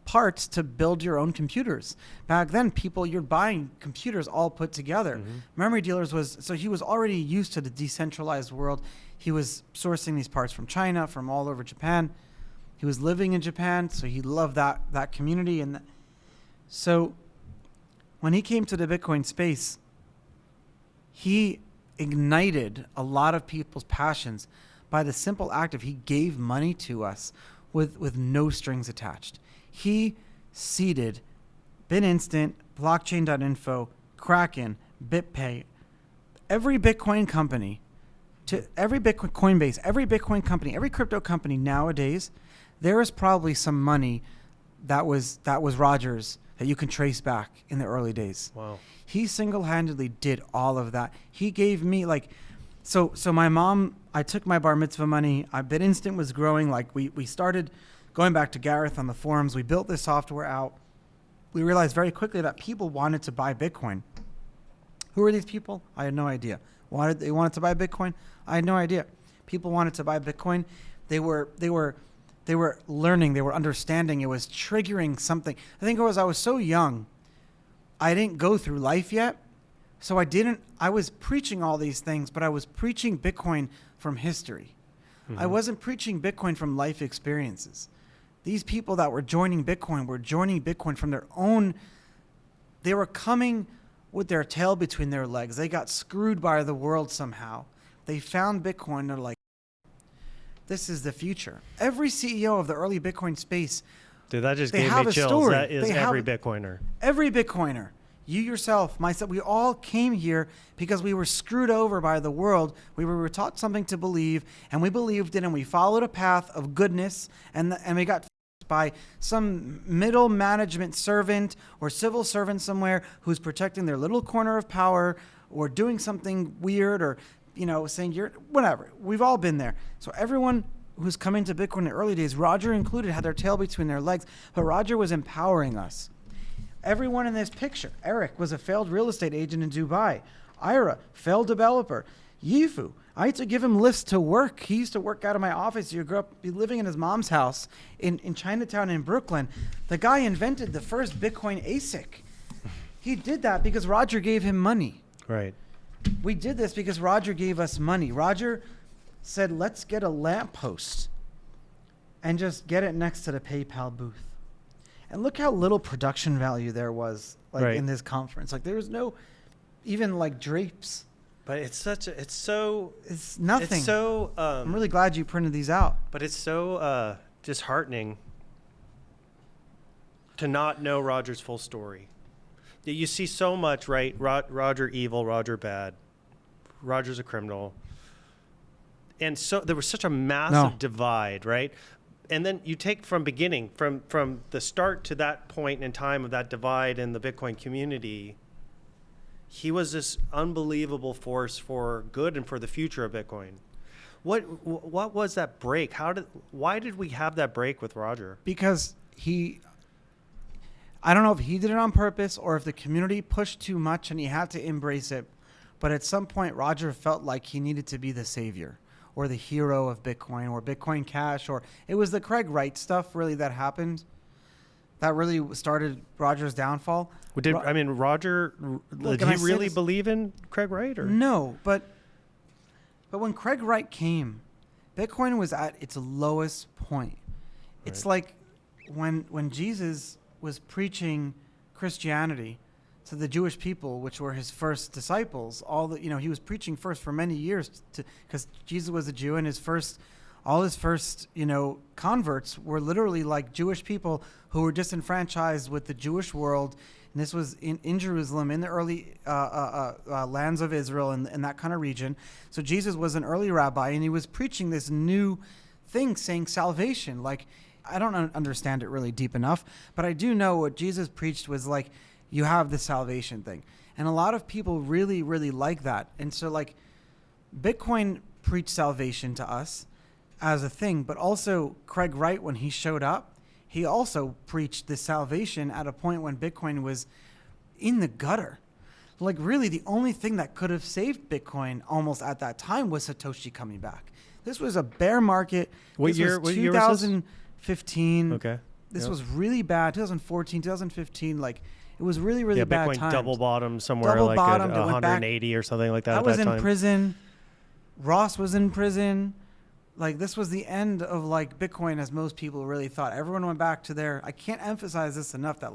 parts to build your own computers. Back then, you're buying computers all put together. Mm-hmm. Memory Dealers he was already used to the decentralized world. He was sourcing these parts from China, from all over Japan. He was living in Japan, so he loved that community. And so when he came to the Bitcoin space, he ignited a lot of people's passions by the simple act of he gave money to us with no strings attached. He seeded BitInstant, Blockchain.info, Kraken, BitPay, every Bitcoin company, Coinbase, every Bitcoin company, every crypto company nowadays. There is probably some money that was Roger's that you can trace back in the early days. Wow. He single-handedly did all of that. He gave me so my mom, I took my bar mitzvah money. BitInstant was growing. Like we started going back to Gareth on the forums. We built this software out. We realized very quickly that people wanted to buy Bitcoin. Who are these people? I had no idea. They wanted to buy Bitcoin? I had no idea. People wanted to buy Bitcoin. They were learning. They were understanding. It was triggering something. I think I was so young. I didn't go through life yet. So I was preaching all these things, but I was preaching Bitcoin from history. Mm-hmm. I wasn't preaching Bitcoin from life experiences. These people that were joining Bitcoin from their own, they were coming with their tail between their legs. They got screwed by the world somehow. They found Bitcoin. They're like, this is the future. Every CEO of the early Bitcoin space, dude, that just they gave have me a chills. story. That is every Bitcoiner. Every Bitcoiner. You yourself, myself, we all came here because we were screwed over by the world. We were taught something to believe, and we believed it, and we followed a path of goodness, and we got by some middle management servant or civil servant somewhere who's protecting their little corner of power or doing something weird or, saying you're whatever. We've all been there. So everyone who's coming to Bitcoin in the early days, Roger included, had their tail between their legs, but Roger was empowering us. Everyone in this picture. Eric was a failed real estate agent in Dubai. Ira, failed developer. Yifu, I used to give him lifts to work. He used to work out of my office. He grew up living in his mom's house in Chinatown in Brooklyn. The guy invented the first Bitcoin ASIC. He did that because Roger gave him money. Right. We did this because Roger gave us money. Roger said, let's get a lamppost and just get it next to the PayPal booth. And look how little production value there was in this conference. Like there was no even drapes. But it's nothing. It's so I'm really glad you printed these out. But it's so disheartening to not know Roger's full story. You see so much, right? Roger evil, Roger bad. Roger's a criminal. And so there was such a massive divide, right? And then you take from beginning, from the start to that point in time of that divide in the Bitcoin community, he was this unbelievable force for good and for the future of Bitcoin. What was that break? Why did we have that break with Roger? Because I don't know if he did it on purpose or if the community pushed too much and he had to embrace it. But at some point, Roger felt like he needed to be the savior or the hero of Bitcoin or Bitcoin Cash, or it was the Craig Wright stuff really that happened. That really started Roger's downfall. Roger, did he really believe in Craig Wright? Or? No, but when Craig Wright came, Bitcoin was at its lowest point. It's like when Jesus was preaching Christianity to the Jewish people, which were his first disciples. He was preaching first for many years because Jesus was a Jew, and all his first converts were literally like Jewish people who were disenfranchised with the Jewish world. And this was in Jerusalem, in the early lands of Israel and that kind of region. So Jesus was an early rabbi, and he was preaching this new thing, saying salvation. Like, I don't understand it really deep enough, but I do know what Jesus preached was like, you have the salvation thing. And a lot of people really, really like that. And so Bitcoin preached salvation to us as a thing, but also Craig Wright, when he showed up, he also preached the salvation at a point when Bitcoin was in the gutter. Like really the only thing that could have saved Bitcoin almost at that time was Satoshi coming back. This was a bear market. What year was this? 2015. Okay. This was really bad. 2014, 2015, it was really, really bad Bitcoin times. double bottomed somewhere double like bottomed, 180 or something like that. I was at that in time. prison. Ross was in prison. This was the end of Bitcoin as most people really thought. Everyone went back to I can't emphasize this enough that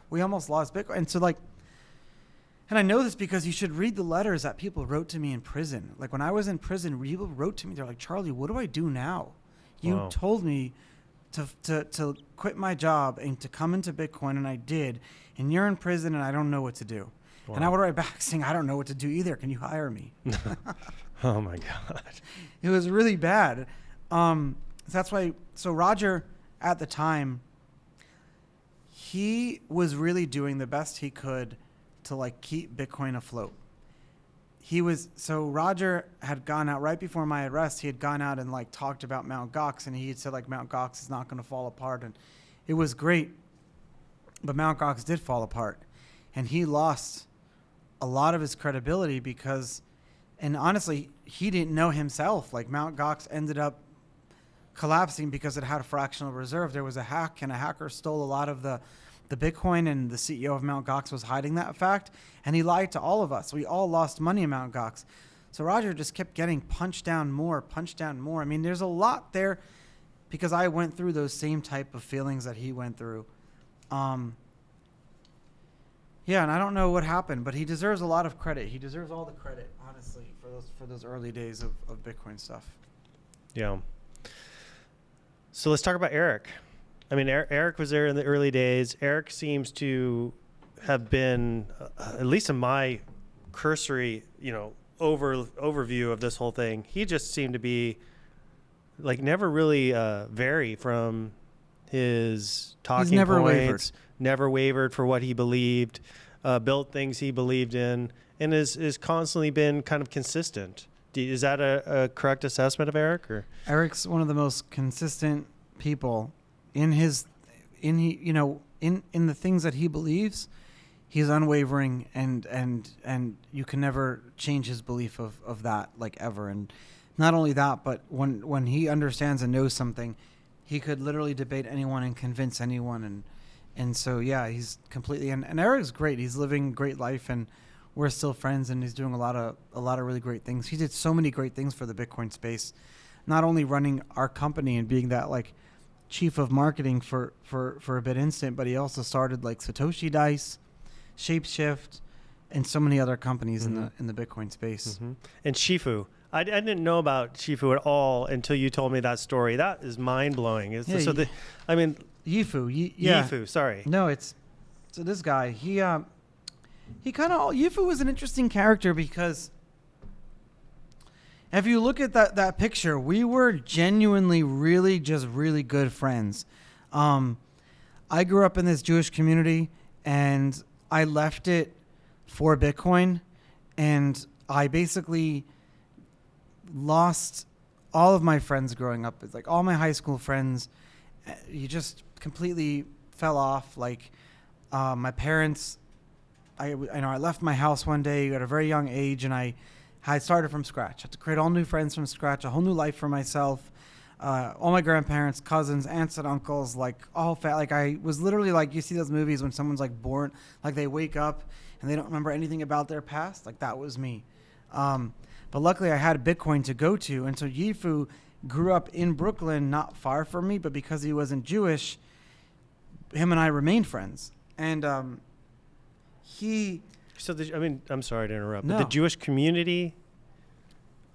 we almost lost Bitcoin. And so and I know this because you should read the letters that people wrote to me in prison. When I was in prison, people wrote to me. They're like, Charlie, what do I do now? You told me to quit my job and to come into Bitcoin, and I did. And you're in prison, and I don't know what to do. Wow. And I would write back saying, I don't know what to do either. Can you hire me? Oh, my God. It was really bad. That's why. So Roger, at the time, he was really doing the best he could to like keep Bitcoin afloat. So Roger had gone out right before my arrest. He had gone out and like talked about Mt. Gox, and he had said like Mt. Gox is not going to fall apart, and it was great. But Mt. Gox did fall apart, and he lost a lot of his credibility because, and honestly, he didn't know himself. Like Mt. Gox ended up collapsing because it had a fractional reserve. There was a hack, and a hacker stole a lot of the Bitcoin, and the CEO of Mt. Gox was hiding that fact, and he lied to all of us. We all lost money in Mt. Gox. So Roger just kept getting punched down more. I mean, there's a lot there because I went through those same type of feelings that he went through. Yeah, and I don't know what happened, but he deserves a lot of credit. He deserves all the credit, honestly, for those early days of Bitcoin stuff. Yeah. So let's talk about Eric. I mean, Eric was there in the early days. Eric seems to have been, at least in my cursory, overview of this whole thing, he just seemed to be like never really vary from his talking points. Never wavered for what he believed, built things he believed in, and is constantly been kind of consistent. Is that a correct assessment of Eric? Or? Eric's one of the most consistent people in the things that he believes. He's unwavering, and you can never change his belief of that, like, ever. And not only that, but when he understands and knows something, he could literally debate anyone and convince anyone. And so, yeah, he's completely, and Eric's great. He's living a great life, and we're still friends, and he's doing a lot of really great things. He did so many great things for the Bitcoin space, not only running our company and being that like chief of marketing for BitInstant, but he also started like Satoshi Dice, Shapeshift, and so many other companies in the Bitcoin space. Mm-hmm. And Shifu, I didn't know about Shifu at all until you told me that story. That is mind blowing. Yifu. Yifu. Sorry. No, so this guy. He kind of Yifu was an interesting character because if you look at that picture, we were genuinely really good friends. I grew up in this Jewish community, and I left it for Bitcoin, and I basically lost all of my friends growing up. It's like all my high school friends, you just completely fell off. Like my parents, I left my house one day at a very young age, and I started from scratch. I had to create all new friends from scratch, a whole new life for myself. All my grandparents, cousins, aunts and uncles, like all like I was literally like, you see those movies when someone's like born, like they wake up and they don't remember anything about their past. Like that was me. But luckily I had Bitcoin to go to. And so Yifu grew up in Brooklyn, not far from me, but because he wasn't Jewish, him and I remained friends. And I'm sorry to interrupt, No. but the Jewish community,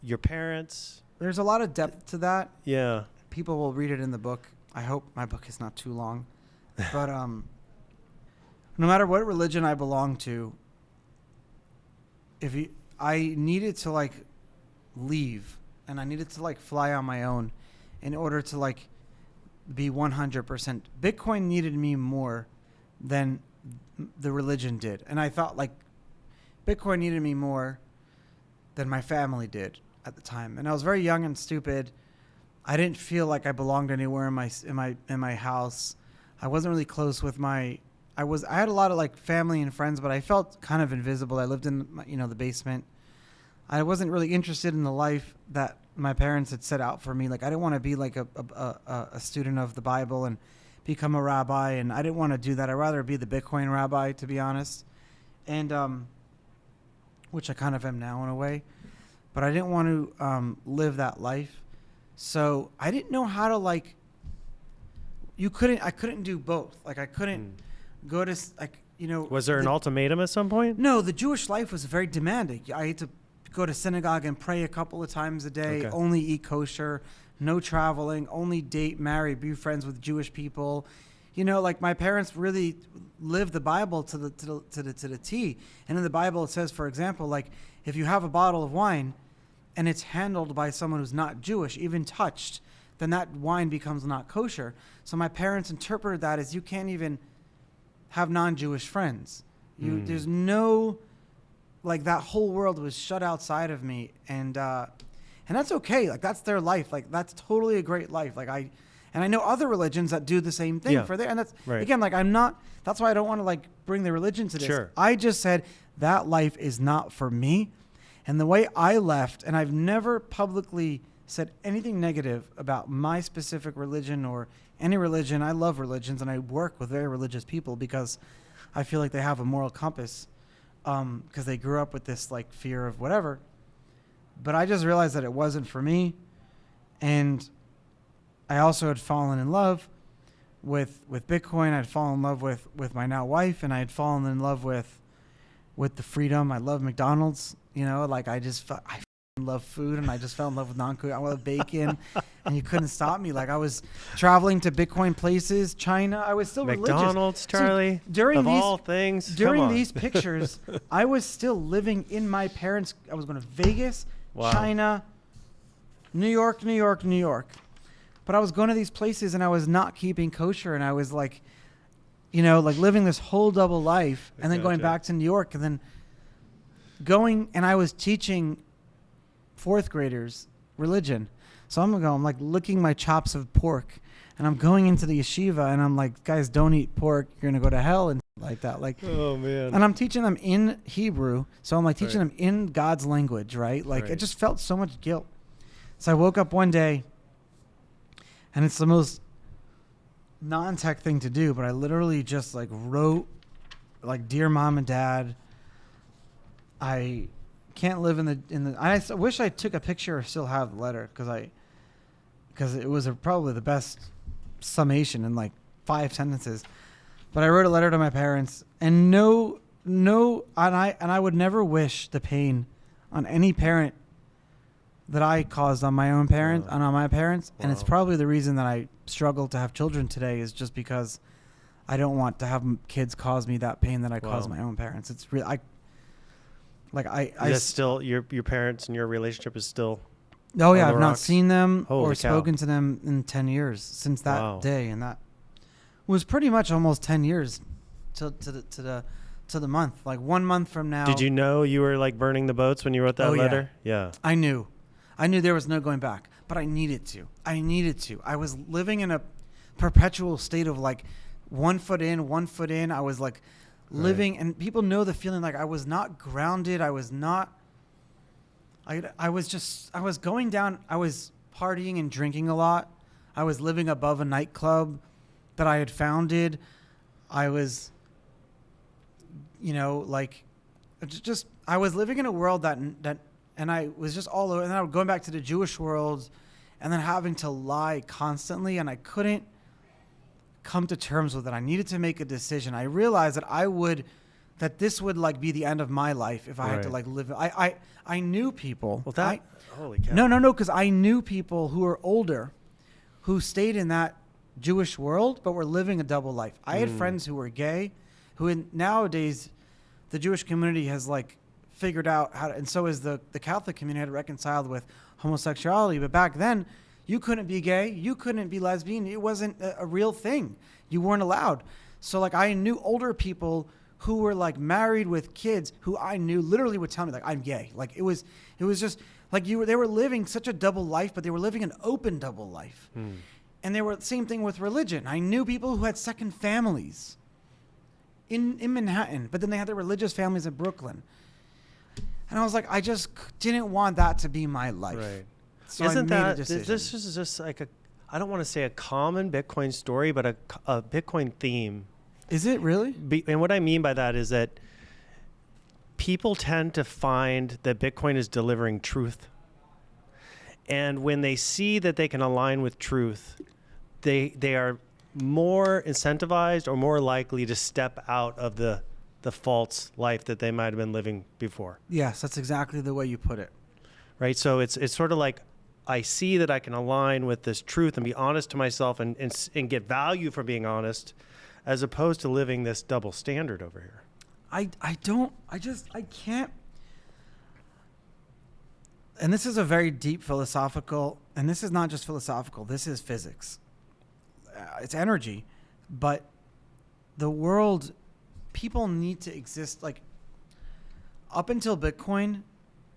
your parents. There's a lot of depth to that. Yeah. People will read it in the book. I hope my book is not too long. But no matter what religion I belong to, I needed to like leave, and I needed to like fly on my own in order to like be 100%. Bitcoin needed me more than the religion did. And I thought like Bitcoin needed me more than my family did at the time. And I was very young and stupid. I didn't feel like I belonged anywhere in my house. I wasn't really close with I had a lot of like family and friends, but I felt kind of invisible. I lived in the basement. I wasn't really interested in the life that my parents had set out for me. Like I didn't want to be like a student of the Bible and become a rabbi, and I didn't want to do that. I'd rather be the Bitcoin rabbi, to be honest. And which I kind of am now in a way. But I didn't want to live that life. So I didn't know how to like I couldn't do both. Like I couldn't go to Was there an ultimatum at some point? No, the Jewish life was very demanding. I had to go to synagogue and pray a couple of times a day, only eat kosher, no traveling, only date, marry, be friends with Jewish people. Like my parents really lived the Bible to the T. And in the Bible it says, for example, like if you have a bottle of wine and it's handled by someone who's not Jewish, even touched, then that wine becomes not kosher. So my parents interpreted that as you can't even have non-Jewish friends. There's no, like, that whole world was shut outside of me, and that's okay. Like, that's their life. Like, that's totally a great life. Like, I know other religions that do the same thing for their, and that's again, like, that's why I don't want to like bring the religion to this. Sure. I just said that life is not for me, and the way I left, and I've never publicly said anything negative about my specific religion or any religion. I love religions, and I work with very religious people because I feel like they have a moral compass, because they grew up with this like fear of whatever. But I just realized that it wasn't for me, and I also had fallen in love with Bitcoin. I'd fallen in love with my now wife, and I had fallen in love with the freedom. I love McDonald's, like I love food, and I just fell in love with non-food. I love bacon, and you couldn't stop me. Like, I was traveling to Bitcoin places, China. I was still McDonald's, religious. Charlie. During all things, during these pictures, I was still living in my parents'. I was going to Vegas, China, New York. But I was going to these places, and I was not keeping kosher, and I was like, like living this whole double life, and then going back to New York, and then going, and I was teaching fourth graders religion. So I'm like licking my chops of pork, and I'm going into the yeshiva, and I'm like, guys, don't eat pork. You're going to go to hell, and like that. Like, oh man. And I'm teaching them in Hebrew. So I'm like teaching them in God's language, right? Like, it just felt so much guilt. So I woke up one day, and it's the most non-tech thing to do, but I literally just like wrote, like, dear mom and dad, I can't live in the. I wish I took a picture or still have the letter, because it was probably the best summation in like 5 sentences. But I wrote a letter to my parents, and and I would never wish the pain on any parent that I caused on my own parents and on my parents. And it's probably the reason that I struggle to have children today, is just because I don't want to have kids cause me that pain that I caused my own parents. It's really, still your parents and your relationship is still. Oh yeah, I've not seen them or spoken to them in 10 years since that day, and that was pretty much almost 10 years to the month. Like 1 month from now. Did you know you were like burning the boats when you wrote that letter? Yeah. I knew there was no going back, but I needed to. I was living in a perpetual state of like 1 foot in, 1 foot in. I was like living, and people know the feeling, like I was not grounded. I was going down. I was partying and drinking a lot. I was living above a nightclub that I had founded. I was, I was living in a world that, and I was just all over. And then I was going back to the Jewish world, and then having to lie constantly, and I couldn't come to terms with it. I needed to make a decision. I realized that this would like be the end of my life if I had to like live. I knew people. Well, holy cow. No, because I knew people who were older, who stayed in that Jewish world, but were living a double life. I had friends who were gay, nowadays the Jewish community has like figured out how to, and so is the Catholic community, had reconciled with homosexuality. But back then, you couldn't be gay, you couldn't be lesbian. It wasn't a real thing. You weren't allowed. So like I knew older people who were like married with kids, who I knew literally would tell me like, I'm gay. Like it was just like they were living such a double life, but they were living an open double life. And they were the same thing with religion. I knew people who had second families in Manhattan, but then they had their religious families in Brooklyn. And I was like, I just didn't want that to be my life. Right. So Isn't I made that, a decision. this is just like I don't want to say a common Bitcoin story, but a Bitcoin theme. Is it really? And what I mean by that is that people tend to find that Bitcoin is delivering truth. And when they see that they can align with truth, they are more incentivized or more likely to step out of the false life that they might have been living before. Yes, that's exactly the way you put it. Right? So it's sort of like, I see that I can align with this truth and be honest to myself and get value from being honest, as opposed to living this double standard over here. I can't. And this is a very deep philosophical, and this is not just philosophical, this is physics. It's energy. But the world people need to exist. Like, up until Bitcoin,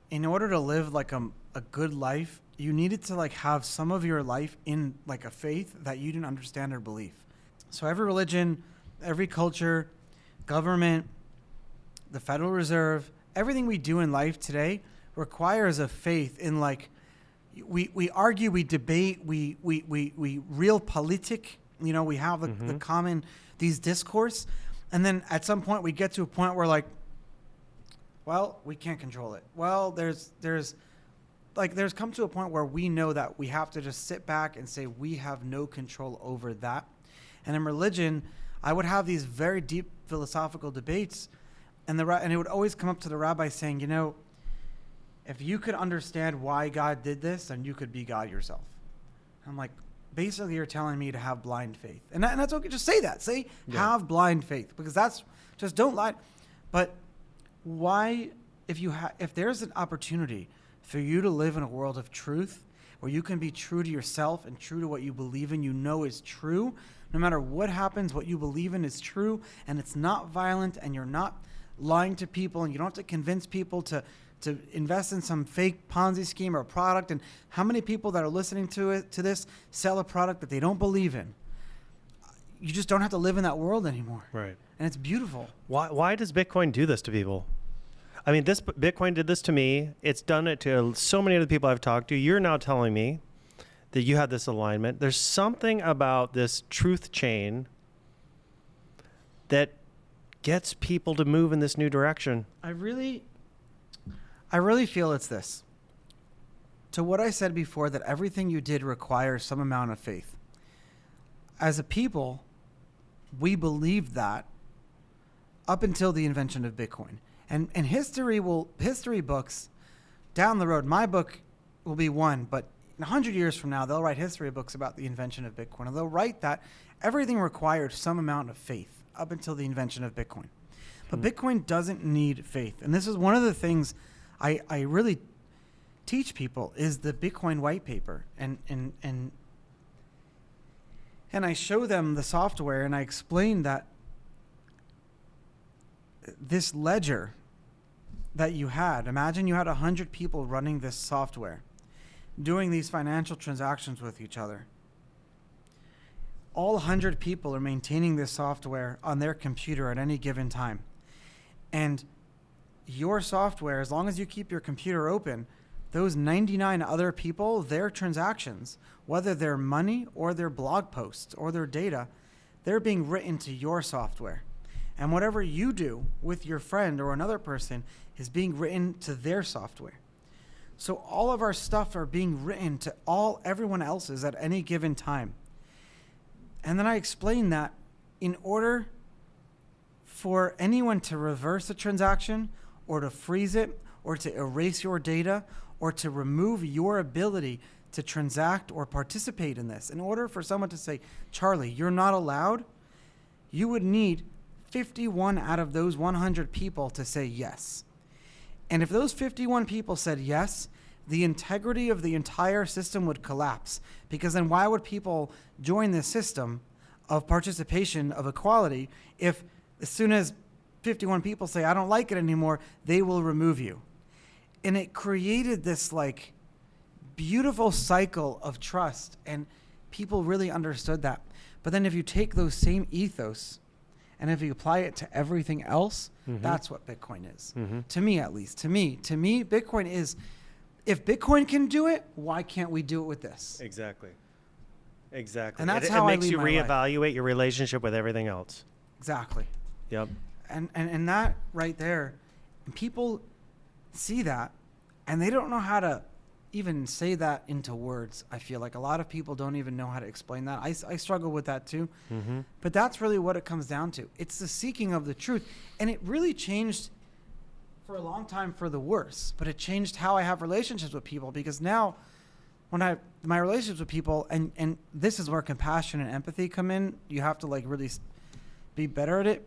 in order to live like a good life, you needed to like have some of your life in like a faith that you didn't understand or believe. So every religion, every culture, government, the Federal Reserve, everything we do in life today requires a faith in like, we argue, we debate, we real politic, you know, we have the common, these discourse. And then at some point we get to a point where like, well, we can't control it. Well, there's come to a point where we know that we have to just sit back and say we have no control over that. And in religion, I would have these very deep philosophical debates, and it would always come up to the rabbi saying, you know, if you could understand why God did this, then you could be God yourself. I'm like, basically you're telling me to have blind faith. And that's okay. Just say that. Say, have blind faith, because that's just, don't lie. But why, if there's an opportunity for you to live in a world of truth where you can be true to yourself and true to what you believe in, you know is true, no matter what happens, what you believe in is true, and it's not violent, and you're not lying to people, and you don't have to convince people to invest in some fake Ponzi scheme or product. And how many people that are listening to this sell a product that they don't believe in? You just don't have to live in that world anymore. Right. And it's beautiful. Why does Bitcoin do this to people? I mean, Bitcoin did this to me. It's done it to so many other people I've talked to. You're now telling me that you have this alignment. There's something about this truth chain that gets people to move in this new direction. I really feel it's this. To what I said before, that everything you did requires some amount of faith. As a people, we believed that up until the invention of Bitcoin. And history books down the road, my book will be one, but in 100 years from now, they'll write history books about the invention of Bitcoin. And they'll write that everything required some amount of faith up until the invention of Bitcoin. But Bitcoin doesn't need faith. And this is one of the things I really teach people is the Bitcoin white paper. And I show them the software, and I explain that this ledger that you had, imagine you had 100 people running this software, doing these financial transactions with each other. All 100 people are maintaining this software on their computer at any given time. And your software, as long as you keep your computer open, those 99 other people, their transactions, whether they're money or their blog posts or their data, they're being written to your software. And whatever you do with your friend or another person is being written to their software. So all of our stuff are being written to everyone else's at any given time. And then I explain that in order for anyone to reverse a transaction or to freeze it or to erase your data or to remove your ability to transact or participate in this, in order for someone to say, Charlie, you're not allowed, you would need 51 out of those 100 people to say yes. And if those 51 people said yes, the integrity of the entire system would collapse. Because then why would people join this system of participation, of equality, if as soon as 51 people say, I don't like it anymore, they will remove you? And it created this like beautiful cycle of trust, and people really understood that. But then if you take those same ethos and if you apply it to everything else, that's what Bitcoin is. To me, at least. To me, Bitcoin is, if Bitcoin can do it, why can't we do it with this? Exactly. Exactly. And that's it how makes I you lead my life. reevaluate your relationship with everything else. Exactly. Yep. And that right there, and people see that, and they don't know how to even say that into words. I feel like a lot of people don't even know how to explain that. I struggle with that too. But that's really what it comes down to. It's the seeking of the truth. And it really changed for a long time for the worse. But it changed how I have relationships with people, because now when my relationships with people, and this is where compassion and empathy come in. You have to like really be better at it.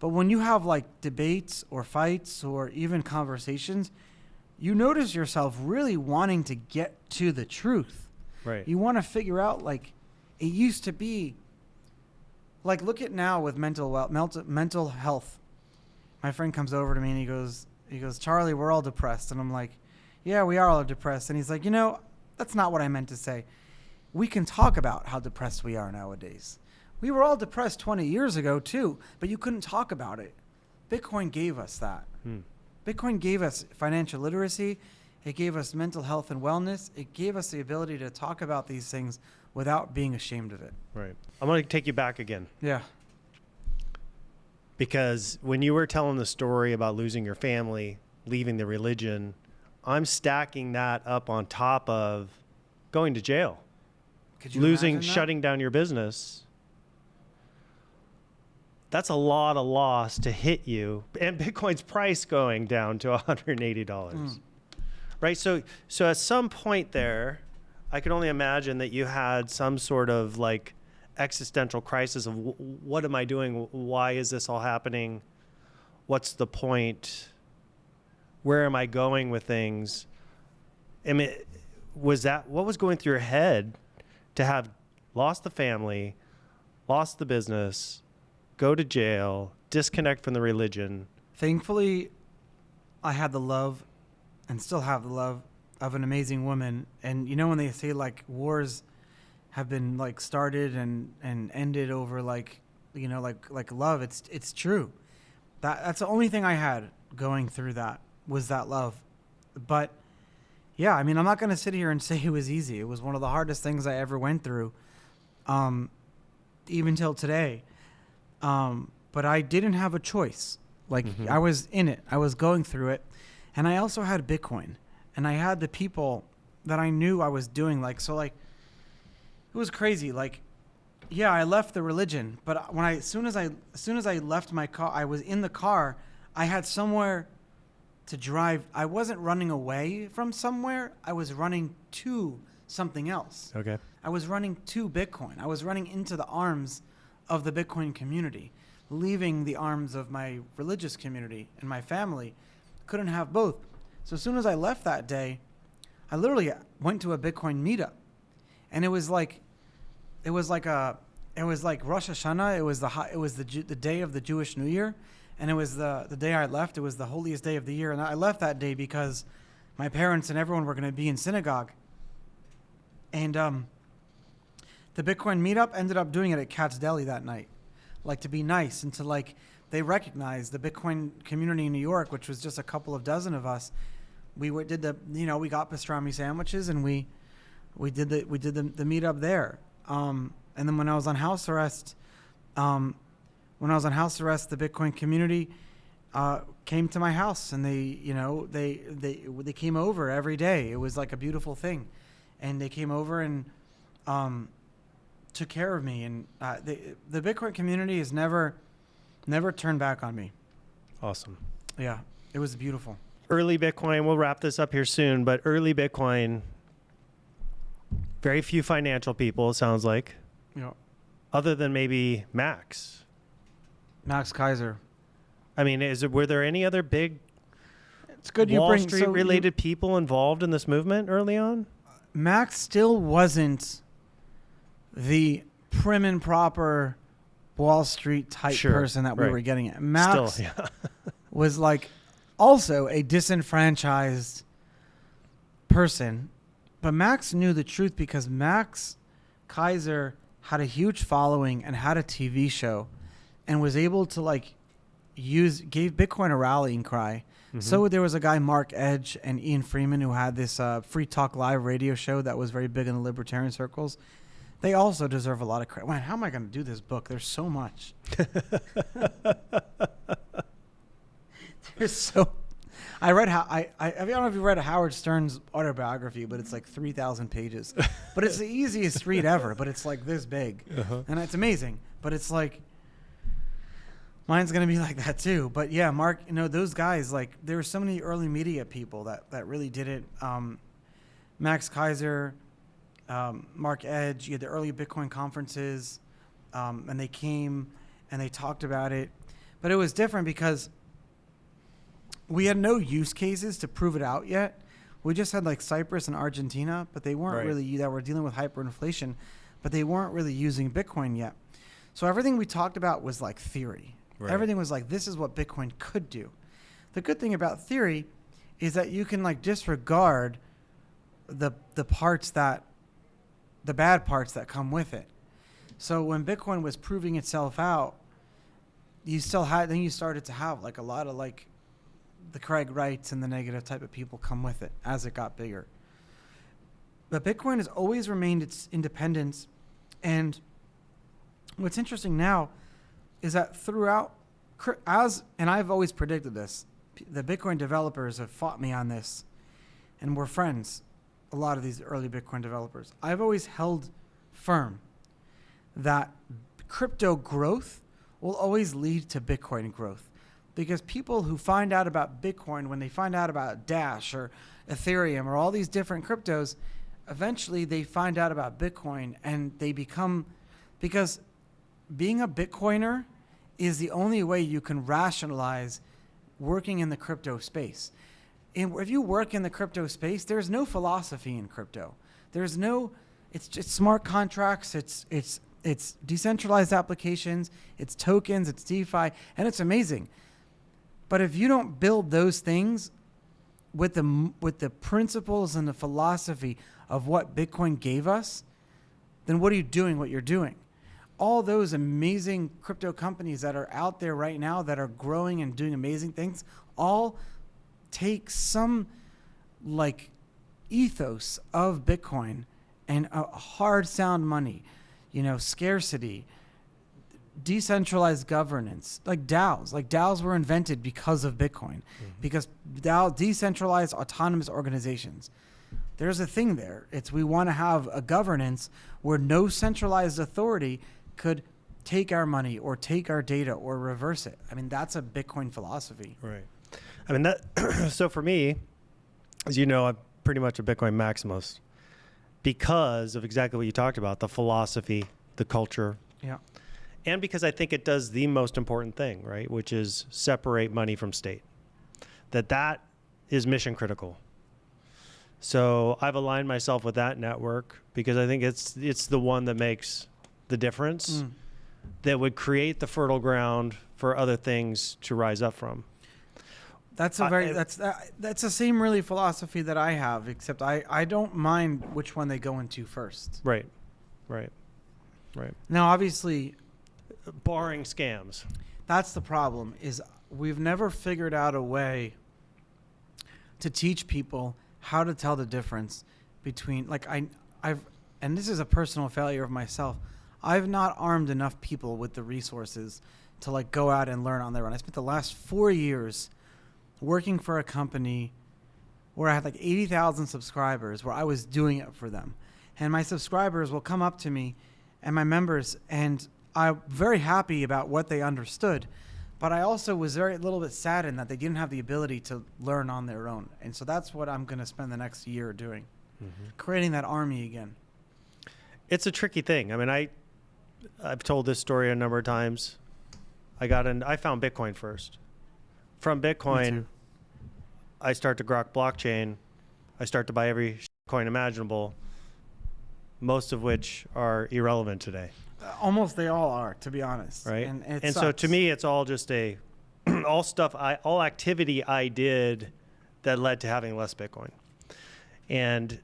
But when you have like debates or fights or even conversations, you notice yourself really wanting to get to the truth. Right. You want to figure out, like, it used to be Like, look at now with mental health. My friend comes over to me and he goes, Charlie, we're all depressed. And I'm like, yeah, we are all depressed. And he's like, that's not what I meant to say. We can talk about how depressed we are nowadays. We were all depressed 20 years ago too, but you couldn't talk about it. Bitcoin gave us that. Bitcoin gave us financial literacy. It gave us mental health and wellness. It gave us the ability to talk about these things without being ashamed of it. Right. I'm going to take you back again. Yeah. Because when you were telling the story about losing your family, leaving the religion, I'm stacking that up on top of going to jail. Could you losing, imagine that? shutting down your business. That's a lot of loss to hit you. And Bitcoin's price going down to $180. Right? So at some point there, I could only imagine that you had some sort of like existential crisis of what am I doing? Why is this all happening? What's the point? Where am I going with things? I mean, what was going through your head to have lost the family, lost the business, go to jail, disconnect from the religion? Thankfully, I had the love and still have the love of an amazing woman. And when they say like wars have been like started and ended over like love, it's true. That's the only thing I had going through that was that love. But yeah, I mean, I'm not going to sit here and say it was easy. It was one of the hardest things I ever went through, even till today. But I didn't have a choice. Like I was in it. I was going through it. And I also had Bitcoin. And I had the people that I knew I was doing it was crazy. Like, yeah, I left the religion, but as soon as I left my car, I was in the car, I had somewhere to drive. I wasn't running away from somewhere. I was running to something else. Okay. I was running to Bitcoin. I was running into the arms of the Bitcoin community, leaving the arms of my religious community and my family. Couldn't have both. So as soon as I left that day, I literally went to a Bitcoin meetup, and it was like Rosh Hashanah. It was the day of the Jewish New Year, and it was the day I left. It was the holiest day of the year, and I left that day because my parents and everyone were going to be in synagogue. And the Bitcoin meetup ended up doing it at Cat's Deli that night, like to be nice and to they recognized the Bitcoin community in New York, which was just a couple of dozen of us. We got pastrami sandwiches and we did the meetup there. And then when I was on house arrest, the Bitcoin community came to my house, and they came over every day. It was like a beautiful thing, and they came over and took care of me. And the Bitcoin community has never turned back on me. Awesome. Yeah, it was beautiful. Early Bitcoin, we'll wrap this up here soon, but early Bitcoin, very few financial people, it sounds like. Yeah. Other than maybe Max Kaiser. I mean, were there any other big it's good Wall Street related people involved in this movement early on? Max still wasn't the prim and proper Wall Street type person that we were getting at. Max was also a disenfranchised person, but Max knew the truth because Max Kaiser had a huge following and had a TV show and was able to gave Bitcoin a rallying cry. Mm-hmm. So there was a guy, Mark Edge and Ian Freeman, who had this Free Talk Live radio show that was very big in the libertarian circles. They also deserve a lot of credit. Man, how am I going to do this book? There's so much. There's so. I don't know if you read Howard Stern's autobiography, but it's 3,000 pages. But it's the easiest read ever. But it's this big, and it's amazing. But it's mine's gonna be like that too. But yeah, Mark, those guys, there were so many early media people that really did it. Max Kaiser, Mark Edge, you had the early Bitcoin conferences, and they came and they talked about it. But it was different because we had no use cases to prove it out yet. We just had Cyprus and Argentina, but they weren't really, that were dealing with hyperinflation, but they weren't really using Bitcoin yet. So everything we talked about was like theory. Right. Everything was like, this is what Bitcoin could do. The good thing about theory is that you can like disregard the bad parts that come with it. So when Bitcoin was proving itself out, you started to have like a lot of like the Craig Wrights and the negative type of people come with it as it got bigger. But Bitcoin has always remained its independence. And what's interesting now is that throughout, and I've always predicted this, the Bitcoin developers have fought me on this, and we're friends, a lot of these early Bitcoin developers. I've always held firm that crypto growth will always lead to Bitcoin growth, because people who find out about Bitcoin, when they find out about Dash or Ethereum or all these different cryptos, eventually they find out about Bitcoin and they become, because being a Bitcoiner is the only way you can rationalize working in the crypto space. And if you work in the crypto space, there's no philosophy in crypto. There's no, it's just smart contracts, it's decentralized applications, it's tokens, it's DeFi, and it's amazing. But if you don't build those things with the principles and the philosophy of what Bitcoin gave us, then what are you doing what you're doing? All those amazing crypto companies that are out there right now that are growing and doing amazing things all take some like ethos of Bitcoin and a hard sound money, scarcity, decentralized governance, like DAOs. Like DAOs were invented because of Bitcoin, because decentralized autonomous organizations. There's a thing there. We want to have a governance where no centralized authority could take our money or take our data or reverse it. I mean, that's a Bitcoin philosophy. Right. I mean, so for me, as you know, I'm pretty much a Bitcoin maximalist because of exactly what you talked about, the philosophy, the culture. Yeah. And because I think it does the most important thing, right, which is separate money from state. That is mission critical. So I've aligned myself with that network because I think it's the one that makes the difference, that would create the fertile ground for other things to rise up from. That's that's the same really philosophy that I have, except I don't mind which one they go into first. Right. Now, obviously, barring scams. That's the problem, is we've never figured out a way to teach people how to tell the difference between, like, and this is a personal failure of myself, I've not armed enough people with the resources to like go out and learn on their own. I spent the last 4 years working for a company where I had like 80,000 subscribers, where I was doing it for them. And my subscribers will come up to me and my members, and I'm very happy about what they understood. But I also was a little bit saddened that they didn't have the ability to learn on their own. And so that's what I'm going to spend the next year doing, creating that army again. It's a tricky thing. I mean, I've told this story a number of times. I found Bitcoin first. From Bitcoin, I start to grok blockchain. I start to buy every coin imaginable, most of which are irrelevant today. Almost they all are, to be honest. Right. And so to me, it's all just all activity I did that led to having less Bitcoin. And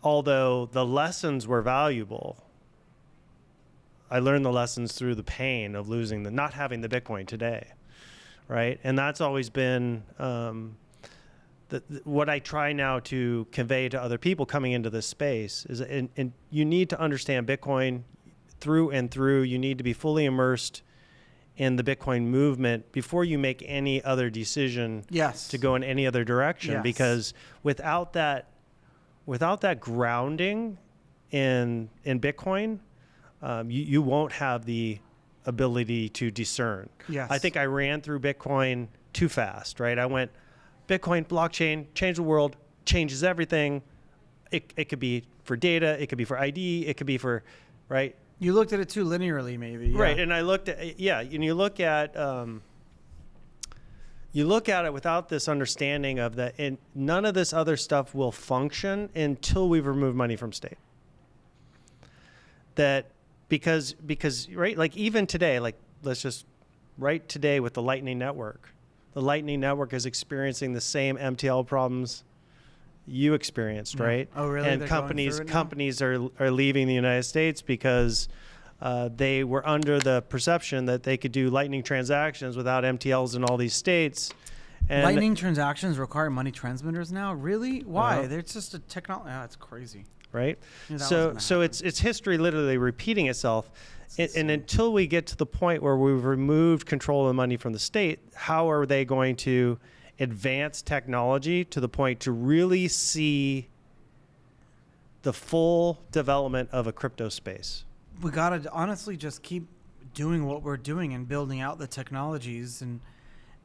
although the lessons were valuable, I learned the lessons through the pain of not having the Bitcoin today. Right. And that's always been what I try now to convey to other people coming into this space is, and you need to understand Bitcoin through and through. You need to be fully immersed in the Bitcoin movement before you make any other decision to go in any other direction. Yes. Because without that grounding in Bitcoin, you won't have the ability to discern. Yes. I think I ran through Bitcoin too fast, right? I went Bitcoin, blockchain, change the world, changes everything. It could be for data, it could be for ID, it could be for, right? You looked at it too linearly, maybe. Yeah. Right, and I looked at, and you look at it without this understanding of that, and none of this other stuff will function until we've removed money from state. because right, like even today, like let's just right today with the Lightning Network. The Lightning Network is experiencing the same MTL problems you experienced, right? Oh, really? And They're going through it now? companies are leaving the United States because they were under the perception that they could do Lightning transactions without MTLs in all these states. And Lightning transactions require money transmitters now? Really? Why? Uh-huh. It's just a technology. It's crazy. right? Yeah, that was So gonna so happen. it's history literally repeating itself. And insane. until we get to the point where we've removed control of the money from the state, how are they going to advance technology to the point to really see the full development of a crypto space? We gotta honestly just keep doing what we're doing and building out the technologies,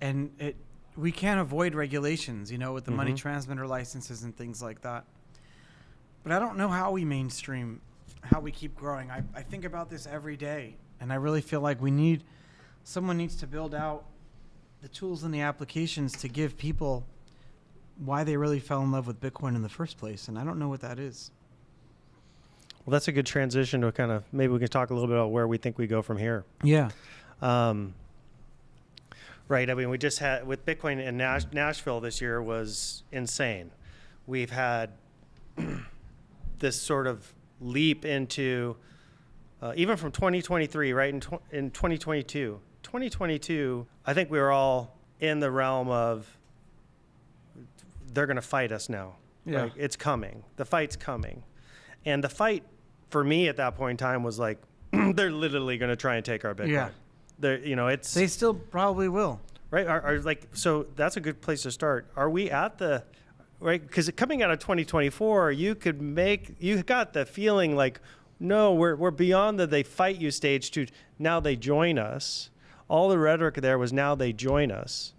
and we can't avoid regulations, with the money Mhm. transmitter licenses and things like that. But I don't know how we mainstream, how we keep growing. I think about this every day, and I really feel like someone needs to build out the tools and the applications to give people why they really fell in love with Bitcoin in the first place, and I don't know what that is. Well, that's a good transition to kind of maybe we can talk a little bit about where we think we go from here. Yeah. Right. I mean, we just had with Bitcoin in Nashville this year was insane. We've had this sort of leap into even from 2023, right? In 2022, I think we were all in the realm of they're going to fight us now. Yeah. Like, it's coming. The fight's coming. And the fight for me at that point in time was like, they're literally going to try and take our Bitcoin. Yeah. It's They still probably will. right. Are like, so that's a good place to start. Are we at the right? Because coming out of 2024, you got the feeling like, no, we're beyond the they fight you stage to now they join us. All the rhetoric there was now they join us.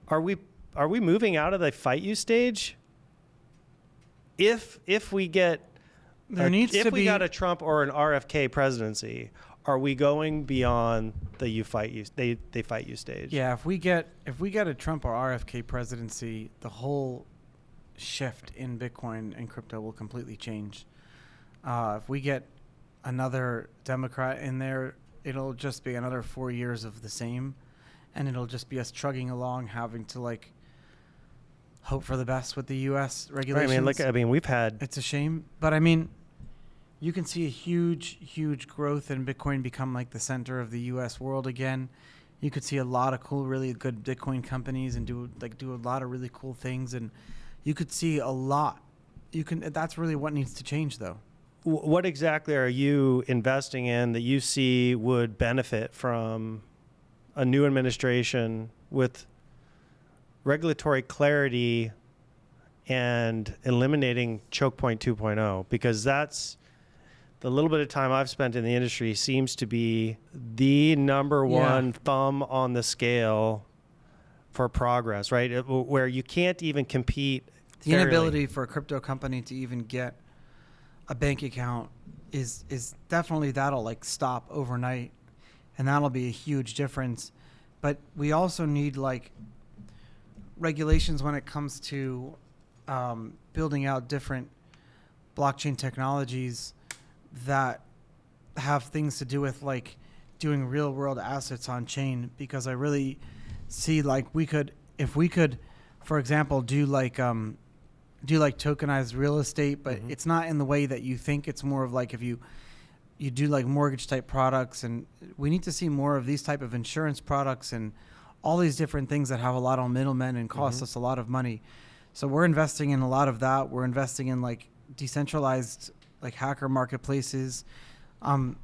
Are we moving out of the fight you stage? If we get if we got a Trump or an RFK presidency, are we going beyond the you fight you they fight you stage? Yeah, if we get a Trump or RFK presidency, the whole shift in Bitcoin and crypto will completely change. If we get another Democrat in there, it'll just be another 4 years of the same, and it'll just be us chugging along, having to hope for the best with the U.S. regulations. Right, I mean, we've had It's a shame, but I mean, you can see a huge growth in Bitcoin become like the center of the U.S. world again. You could see a lot of cool, really good Bitcoin companies and do a lot of really cool things, and you could see a lot. That's really what needs to change, though. What exactly are you investing in that you see would benefit from a new administration with regulatory clarity and eliminating choke point 2.0? Because that's the little bit of time I've spent in the industry seems to be the number one thumb on the scale for progress, right? Where you can't even compete. The inability for a crypto company to even get a bank account is definitely that'll stop overnight, and that'll be a huge difference. But we also need regulations when it comes to building out different blockchain technologies that have things to do with doing real world assets on chain, because I really see if we could, for example, do tokenized real estate, but it's not in the way that you think. It's more of if you do mortgage type products, and we need to see more of these type of insurance products and all these different things that have a lot of middlemen and cost us a lot of money. So we're investing in a lot of that. We're investing in decentralized hacker marketplaces. I'm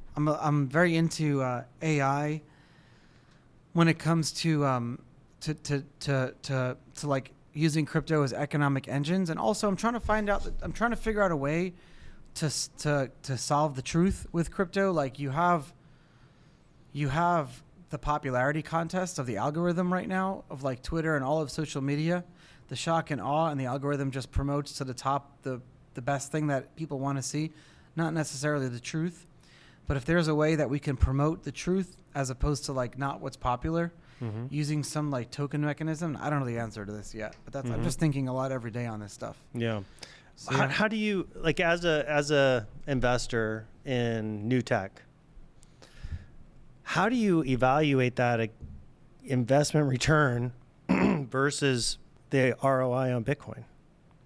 very into AI when it comes to using crypto as economic engines, and also I'm trying to figure out a way to solve the truth with crypto. You have the popularity contest of the algorithm right now of Twitter and all of social media, the shock and awe, and the algorithm just promotes to the top the best thing that people want to see, not necessarily the truth. But if there's a way that we can promote the truth as opposed to not what's popular, using some token mechanism, I don't know the answer to this yet, but I'm just thinking a lot every day on this stuff. Yeah. So, How do you as a investor in new tech, How do you evaluate that investment return versus the ROI on Bitcoin?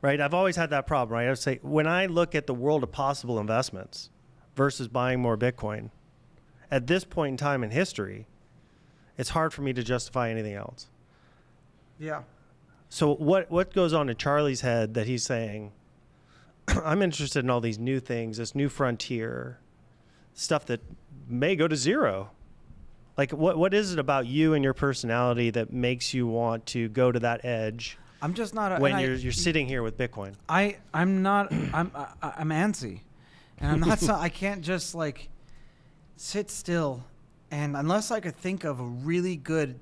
Right? I've always had that problem, right? I would say when I look at the world of possible investments versus buying more Bitcoin, at this point in time in history, it's hard for me to justify anything else. Yeah. So what goes on in Charlie's head that he's saying, I'm interested in all these new things, this new frontier, stuff that may go to zero. Like what is it about you and your personality that makes you want to go to that edge? I'm just not when you're sitting here with Bitcoin. I'm antsy, and I'm not. I can't just like sit still, and unless I could think of a really good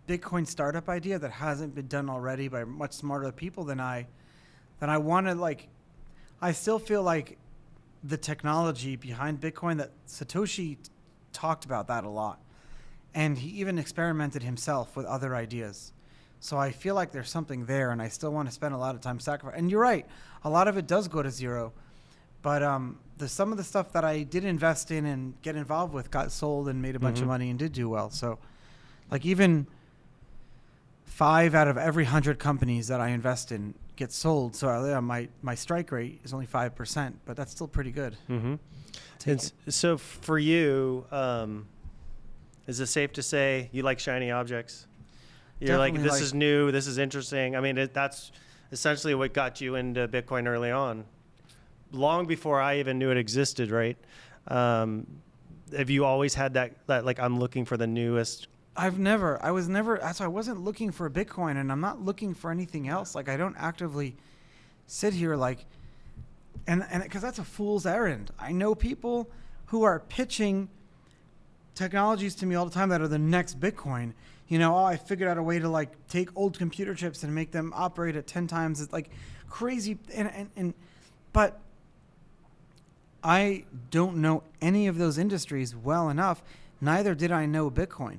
Bitcoin startup idea that hasn't been done already by much smarter people than I want to like. I still feel like the technology behind Bitcoin, that Satoshi talked about that a lot, and he even experimented himself with other ideas. So I feel like there's something there, and I still want to spend a lot of time sacrificing. And you're right, a lot of it does go to zero, but some of the stuff that I did invest in and get involved with got sold and made a bunch of money and did do well. So, like even 5 out of every 100 companies that I invest in get sold. So my strike rate is only 5%, but that's still pretty good. And so for you, is it safe to say you like shiny objects? You're Definitely like, this is new, this is interesting. I mean, that's essentially what got you into Bitcoin early on, long before I even knew it existed, right? Have you always had that like, I'm looking for the newest? I wasn't looking for Bitcoin, and I'm not looking for anything else. Like, I don't actively sit here like, and because that's a fool's errand. I know people who are pitching technologies to me all the time that are the next Bitcoin. You know, I figured out a way to like take old computer chips and make them operate at 10 times. It's like crazy. But I don't know any of those industries well enough. Neither did I know Bitcoin.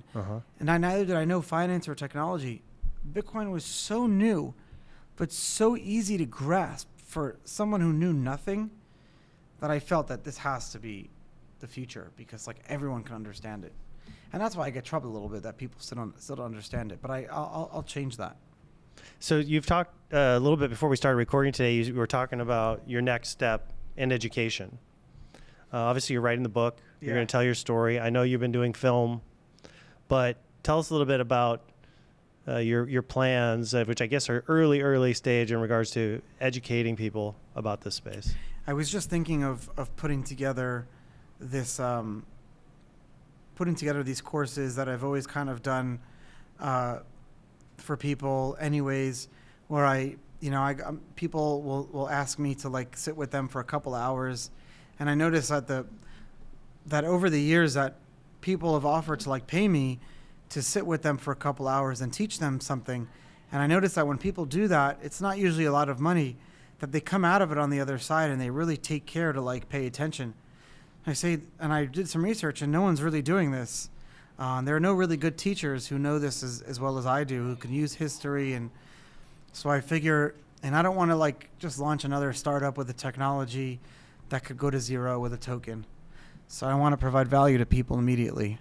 And neither did I know finance or technology. Bitcoin was so new, but so easy to grasp for someone who knew nothing, that I felt that this has to be the future, because like everyone can understand it. And that's why I get trouble a little bit, that people still don't understand it. But I'll change that. So you've talked a little bit before we started recording today. You were talking about your next step in education. Obviously, you're writing the book. You're going to tell your story. I know you've been doing film, but tell us a little bit about your plans, which I guess are early stage in regards to educating people about this space. I was just thinking of putting together this. Putting together these courses that I've always kind of done for people anyways, where people will ask me to like sit with them for a couple hours. And I noticed that over the years that people have offered to like pay me to sit with them for a couple hours and teach them something. And I noticed that when people do that, it's not usually a lot of money, that they come out of it on the other side and they really take care to like pay attention. I did some research, and no one's really doing this. There are no really good teachers who know this as well as I do, who can use history. And so I figure, and I don't want to like just launch another startup with a technology that could go to zero with a token. So I want to provide value to people immediately.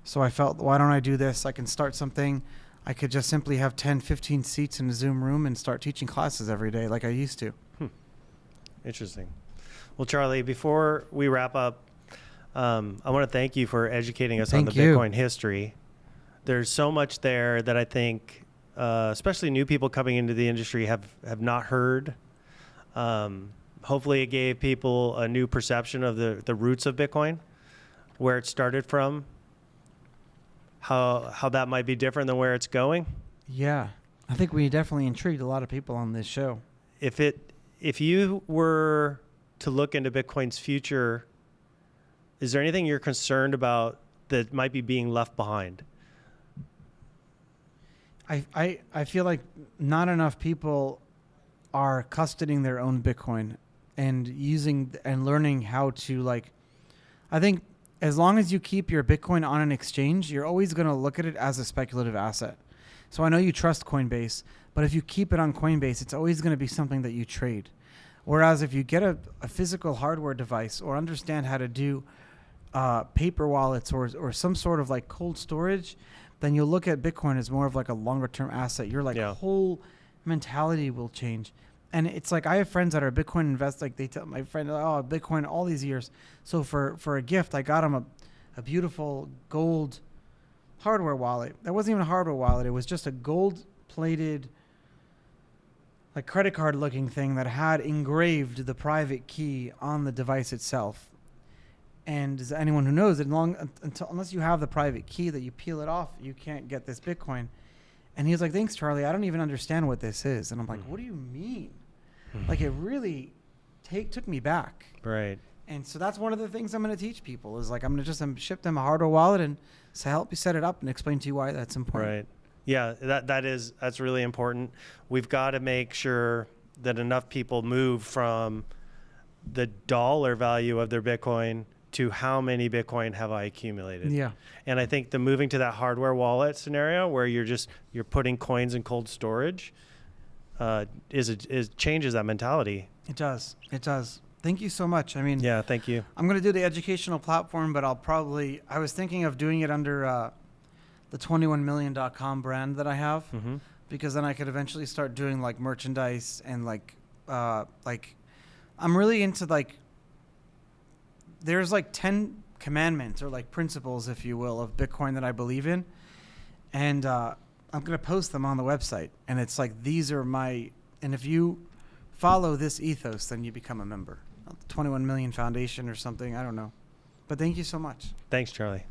So I felt, why don't I do this? I can start something. I could just simply have 10, 15 seats in a Zoom room and start teaching classes every day like I used to. Interesting. Well, Charlie, before we wrap up, I want to thank you for educating us on the Bitcoin history. There's so much there that I think, especially new people coming into the industry, have not heard. Hopefully it gave people a new perception of the roots of Bitcoin, where it started from, how that might be different than where it's going. Yeah, I think we definitely intrigued a lot of people on this show. If you were to look into Bitcoin's future, is there anything you're concerned about that might be being left behind? I feel like not enough people are custodying their own Bitcoin and using and learning how to like. I think as long as you keep your Bitcoin on an exchange, you're always going to look at it as a speculative asset. So I know you trust Coinbase, but if you keep it on Coinbase, it's always going to be something that you trade. Whereas if you get a physical hardware device or understand how to do paper wallets or some sort of like cold storage, then you'll look at Bitcoin as more of like a longer term asset. Your like whole mentality will change. And it's like I have friends that are Bitcoin invest. Like they tell my friend, oh, Bitcoin all these years. So for a gift, I got him a beautiful gold hardware wallet. That wasn't even a hardware wallet. It was just a gold plated like credit card looking thing that had engraved the private key on the device itself. And as anyone who knows, unless you have the private key that you peel it off, you can't get this Bitcoin. And he was like, thanks, Charlie. I don't even understand what this is. And I'm like, what do you mean? Like, it really took me back. Right. And so that's one of the things I'm going to teach people is like, I'm going to just ship them a hardware wallet and help you set it up and explain to you why that's important. Right. Yeah, that's really important. We've got to make sure that enough people move from the dollar value of their Bitcoin to how many Bitcoin have I accumulated. Yeah. And I think the moving to that hardware wallet scenario where you're putting coins in cold storage changes that mentality. It does. Thank you so much. I mean, yeah, thank you. I'm going to do the educational platform, but I was thinking of doing it under the 21million.com brand that I have, because then I could eventually start doing like merchandise and like I'm really into like, there's like 10 commandments or like principles, if you will, of Bitcoin that I believe in. And I'm going to post them on the website. And it's like, and if you follow this ethos, then you become a member. 21 Million Foundation or something. I don't know. But thank you so much. Thanks, Charlie.